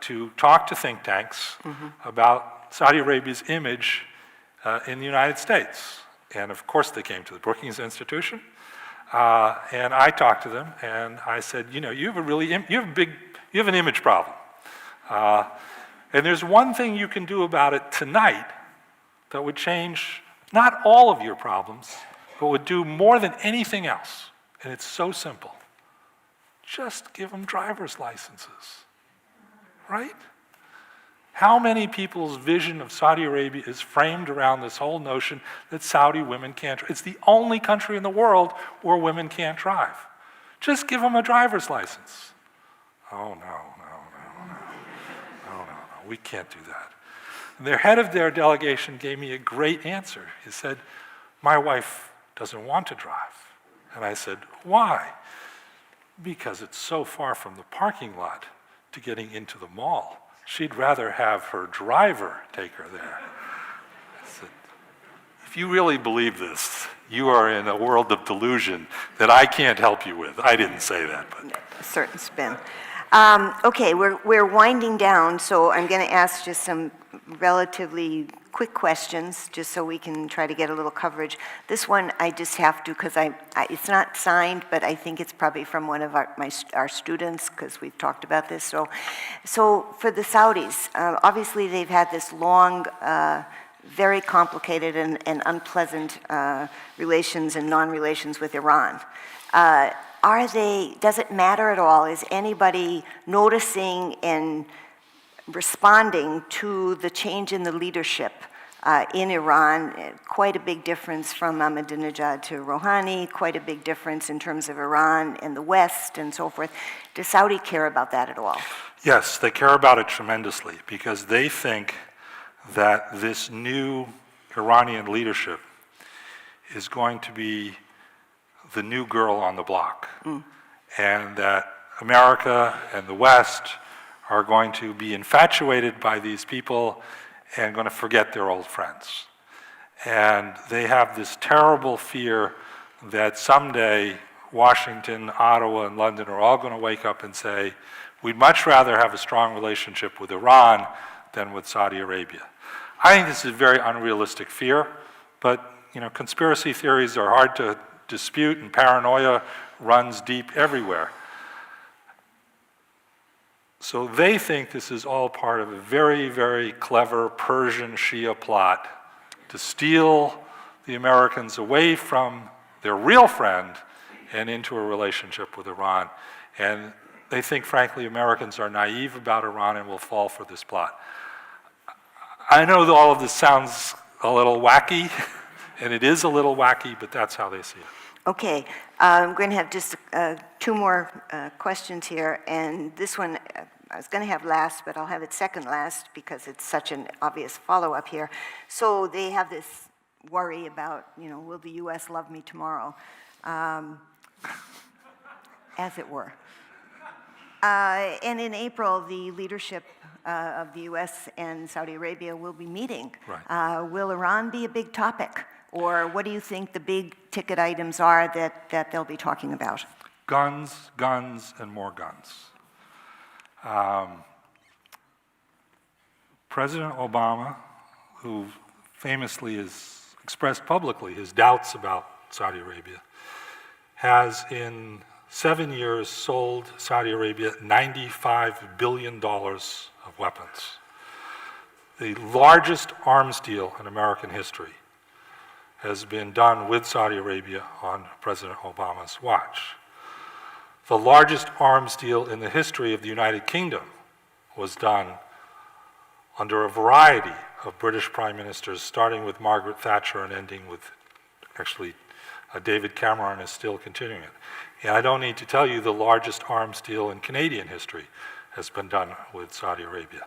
to talk to think tanks about Saudi Arabia's image in the United States. And of course they came to the Brookings Institution, and I talked to them, and I said, you know, you have an image problem. And there's one thing you can do about it tonight that would change not all of your problems, but would do more than anything else. And it's so simple. Just give them driver's licenses, right? How many people's vision of Saudi Arabia is framed around this whole notion that Saudi women can't drive? It's the only country in the world where women can't drive. Just give them a driver's license. Oh, no, we can't do that. And their head of their delegation gave me a great answer. He said, my wife doesn't want to drive. And I said, why? Because it's so far from the parking lot to getting into the mall. She'd rather have her driver take her there. I said, if you really believe this, you are in a world of delusion that I can't help you with. I didn't say that, but. A certain spin. Okay, we're winding down, so I'm going to ask just some relatively quick questions, just so we can try to get a little coverage. This one I just have to, because it's not signed, but I think it's probably from one of our students, because we've talked about this. So for the Saudis, obviously they've had this long, very complicated and unpleasant relations and non-relations with Iran. Does it matter at all? Is anybody noticing and responding to the change in the leadership in Iran? Quite a big difference from Ahmadinejad to Rouhani, quite a big difference in terms of Iran and the West and so forth. Does Saudi care about that at all? Yes, they care about it tremendously because they think that this new Iranian leadership is going to be the new girl on the block, and that America and the West are going to be infatuated by these people and going to forget their old friends. And they have this terrible fear that someday Washington, Ottawa, and London are all going to wake up and say, we'd much rather have a strong relationship with Iran than with Saudi Arabia. I think this is a very unrealistic fear, but conspiracy theories are hard to dispute, and paranoia runs deep everywhere. So they think this is all part of a very, very clever Persian Shia plot to steal the Americans away from their real friend and into a relationship with Iran. And they think, frankly, Americans are naive about Iran and will fall for this plot. I know that all of this sounds a little wacky, and it is a little wacky, but that's how they see it. Okay, I'm going to have just two more questions here, and this one I was going to have last, but I'll have it second last because it's such an obvious follow-up here. So they have this worry about, will the U.S. love me tomorrow, as it were. And in April, the leadership of the U.S. and Saudi Arabia will be meeting. Right. Will Iran be a big topic? Or what do you think the big ticket items are that they'll be talking about? Guns, guns, and more guns. President Obama, who famously has expressed publicly his doubts about Saudi Arabia, has in 7 years sold Saudi Arabia $95 billion of weapons. The largest arms deal in American history has been done with Saudi Arabia on President Obama's watch. The largest arms deal in the history of the United Kingdom was done under a variety of British prime ministers, starting with Margaret Thatcher and ending with, actually, David Cameron is still continuing it. And I don't need to tell you the largest arms deal in Canadian history has been done with Saudi Arabia.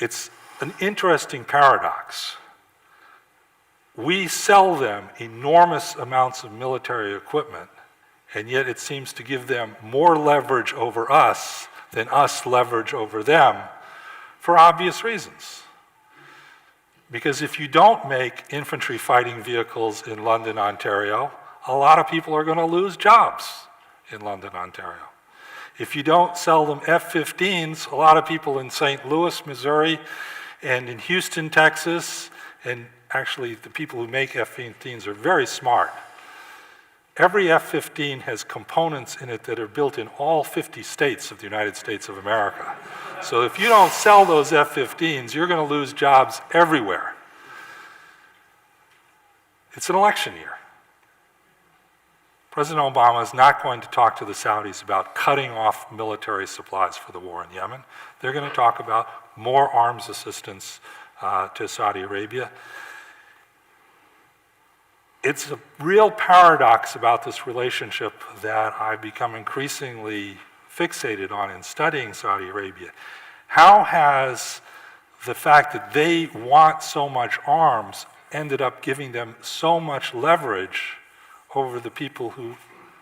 It's an interesting paradox. We sell them enormous amounts of military equipment, and yet it seems to give them more leverage over us than us leverage over them for obvious reasons. Because if you don't make infantry fighting vehicles in London, Ontario, a lot of people are going to lose jobs in London, Ontario. If you don't sell them F-15s, a lot of people in St. Louis, Missouri, and in Houston, Texas, and actually the people who make F-15s are very smart. Every F-15 has components in it that are built in all 50 states of the United States of America. So if you don't sell those F-15s, you're going to lose jobs everywhere. It's an election year. President Obama is not going to talk to the Saudis about cutting off military supplies for the war in Yemen. They're going to talk about more arms assistance to Saudi Arabia. It's a real paradox about this relationship that I've become increasingly fixated on in studying Saudi Arabia. How has the fact that they want so much arms ended up giving them so much leverage over the people who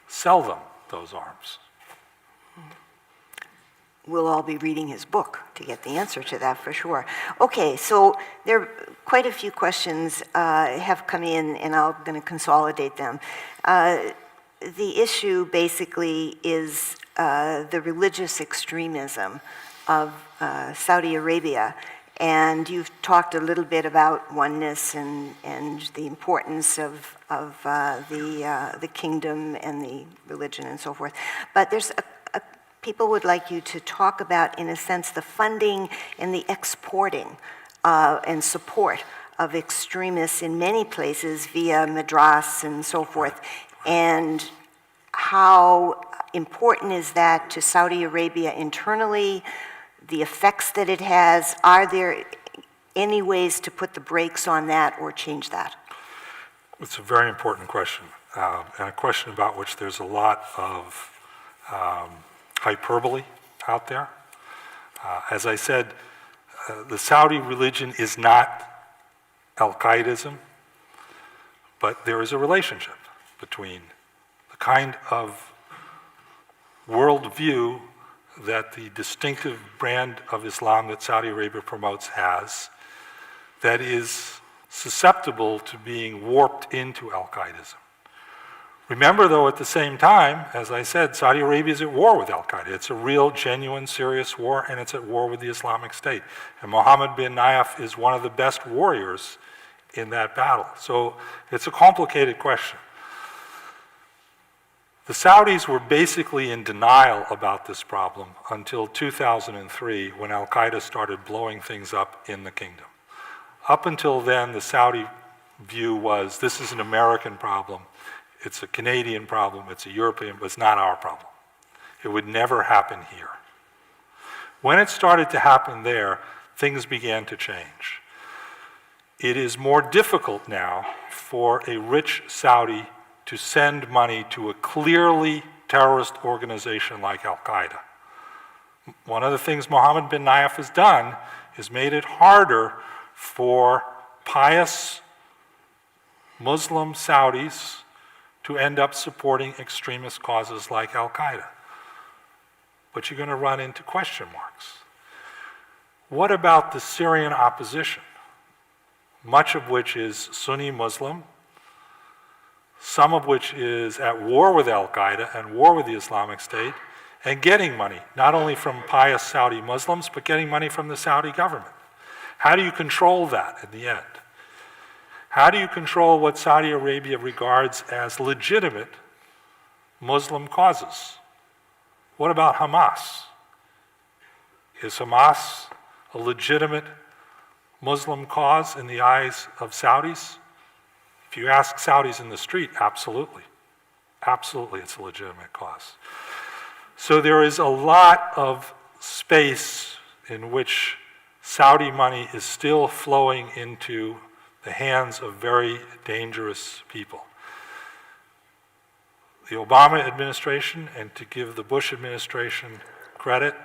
sell them those arms? We'll all be reading his book to get the answer to that for sure. Okay, so there are quite a few questions have come in, and I'm going to consolidate them. The issue basically is the religious extremism of Saudi Arabia. And you've talked a little bit about oneness and the importance of the kingdom and the religion and so forth. But there's people would like you to talk about, in a sense, the funding and the exporting and support of extremists in many places via madras and so forth, and how important is that to Saudi Arabia internally, the effects that it has. Are there any ways to put the brakes on that or change that? It's a very important question, and a question about which there's a lot of hyperbole out there. As I said, the Saudi religion is not Al-Qaedism, but there is a relationship between the kind of worldview that the distinctive brand of Islam that Saudi Arabia promotes has, that is susceptible to being warped into Al-Qaedism. Remember, though, at the same time, as I said, Saudi Arabia is at war with Al-Qaeda. It's a real, genuine, serious war, and it's at war with the Islamic State. And Mohammed bin Nayef is one of the best warriors in that battle. So it's a complicated question. The Saudis were basically in denial about this problem until 2003, when Al-Qaeda started blowing things up in the kingdom. Up until then, the Saudi view was, this is an American problem, it's a Canadian problem, it's a European, but it's not our problem. It would never happen here. When it started to happen there, things began to change. It is more difficult now for a rich Saudi to send money to a clearly terrorist organization like Al-Qaeda. One of the things Mohammed bin Nayef has done is made it harder for pious Muslim Saudis to end up supporting extremist causes like Al-Qaeda. But you're going to run into question marks. What about the Syrian opposition, much of which is Sunni Muslim, some of which is at war with Al-Qaeda and war with the Islamic State, and getting money, not only from pious Saudi Muslims, but getting money from the Saudi government? How do you control that in the end? How do you control what Saudi Arabia regards as legitimate Muslim causes? What about Hamas? Is Hamas a legitimate Muslim cause in the eyes of Saudis? If you ask Saudis in the street, absolutely. Absolutely, it's a legitimate cause. So there is a lot of space in which Saudi money is still flowing into the hands of very dangerous people. The Obama administration, and to give the Bush administration credit,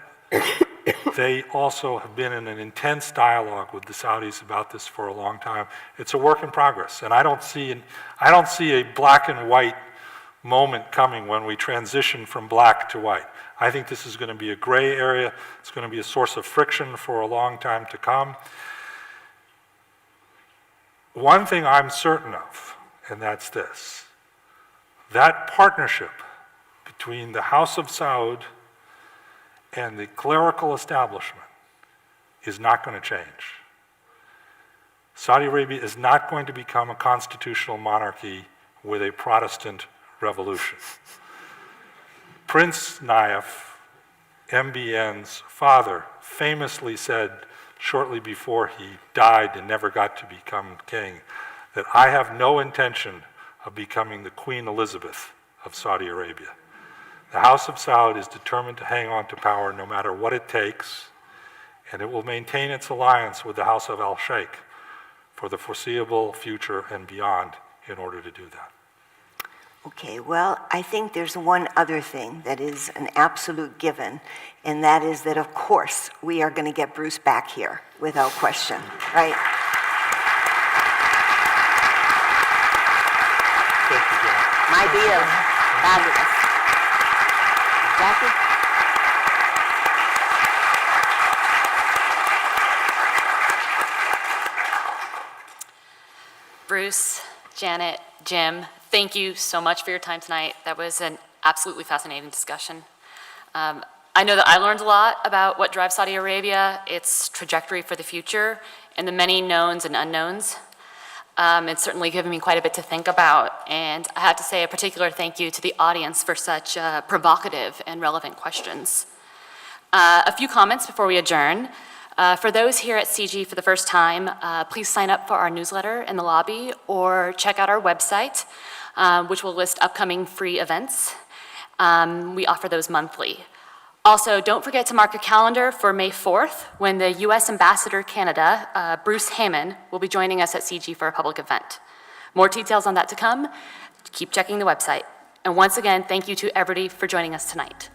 they also have been in an intense dialogue with the Saudis about this for a long time. It's a work in progress, and I don't see a black and white moment coming when we transition from black to white. I think this is going to be a gray area. It's going to be a source of friction for a long time to come. One thing I'm certain of, and that's this: that partnership between the House of Saud and the clerical establishment is not going to change. Saudi Arabia is not going to become a constitutional monarchy with a Protestant revolution. Prince Nayef, MBN's father, famously said shortly before he died and never got to become king, that I have no intention of becoming the Queen Elizabeth of Saudi Arabia. The House of Saud is determined to hang on to power no matter what it takes, and it will maintain its alliance with the House of Al-Sheikh for the foreseeable future and beyond in order to do that. Okay, well, I think there's one other thing that is an absolute given, and that is that, of course, we are going to get Bruce back here without question, right? Thank you, John. My deal. Fabulous. Jackie? Bruce, Janet, Jim, thank you so much for your time tonight. That was an absolutely fascinating discussion. I know that I learned a lot about what drives Saudi Arabia, its trajectory for the future, and the many knowns and unknowns. It's certainly given me quite a bit to think about, and I have to say a particular thank you to the audience for such provocative and relevant questions. A few comments before we adjourn. For those here at CIGI for the first time, please sign up for our newsletter in the lobby or check out our website, which will list upcoming free events. We offer those monthly. Also, don't forget to mark your calendar for May 4th, when the U.S. Ambassador Canada, Bruce Heyman, will be joining us at CIGI for a public event. More details on that to come. Keep checking the website. And once again, thank you to everybody for joining us tonight.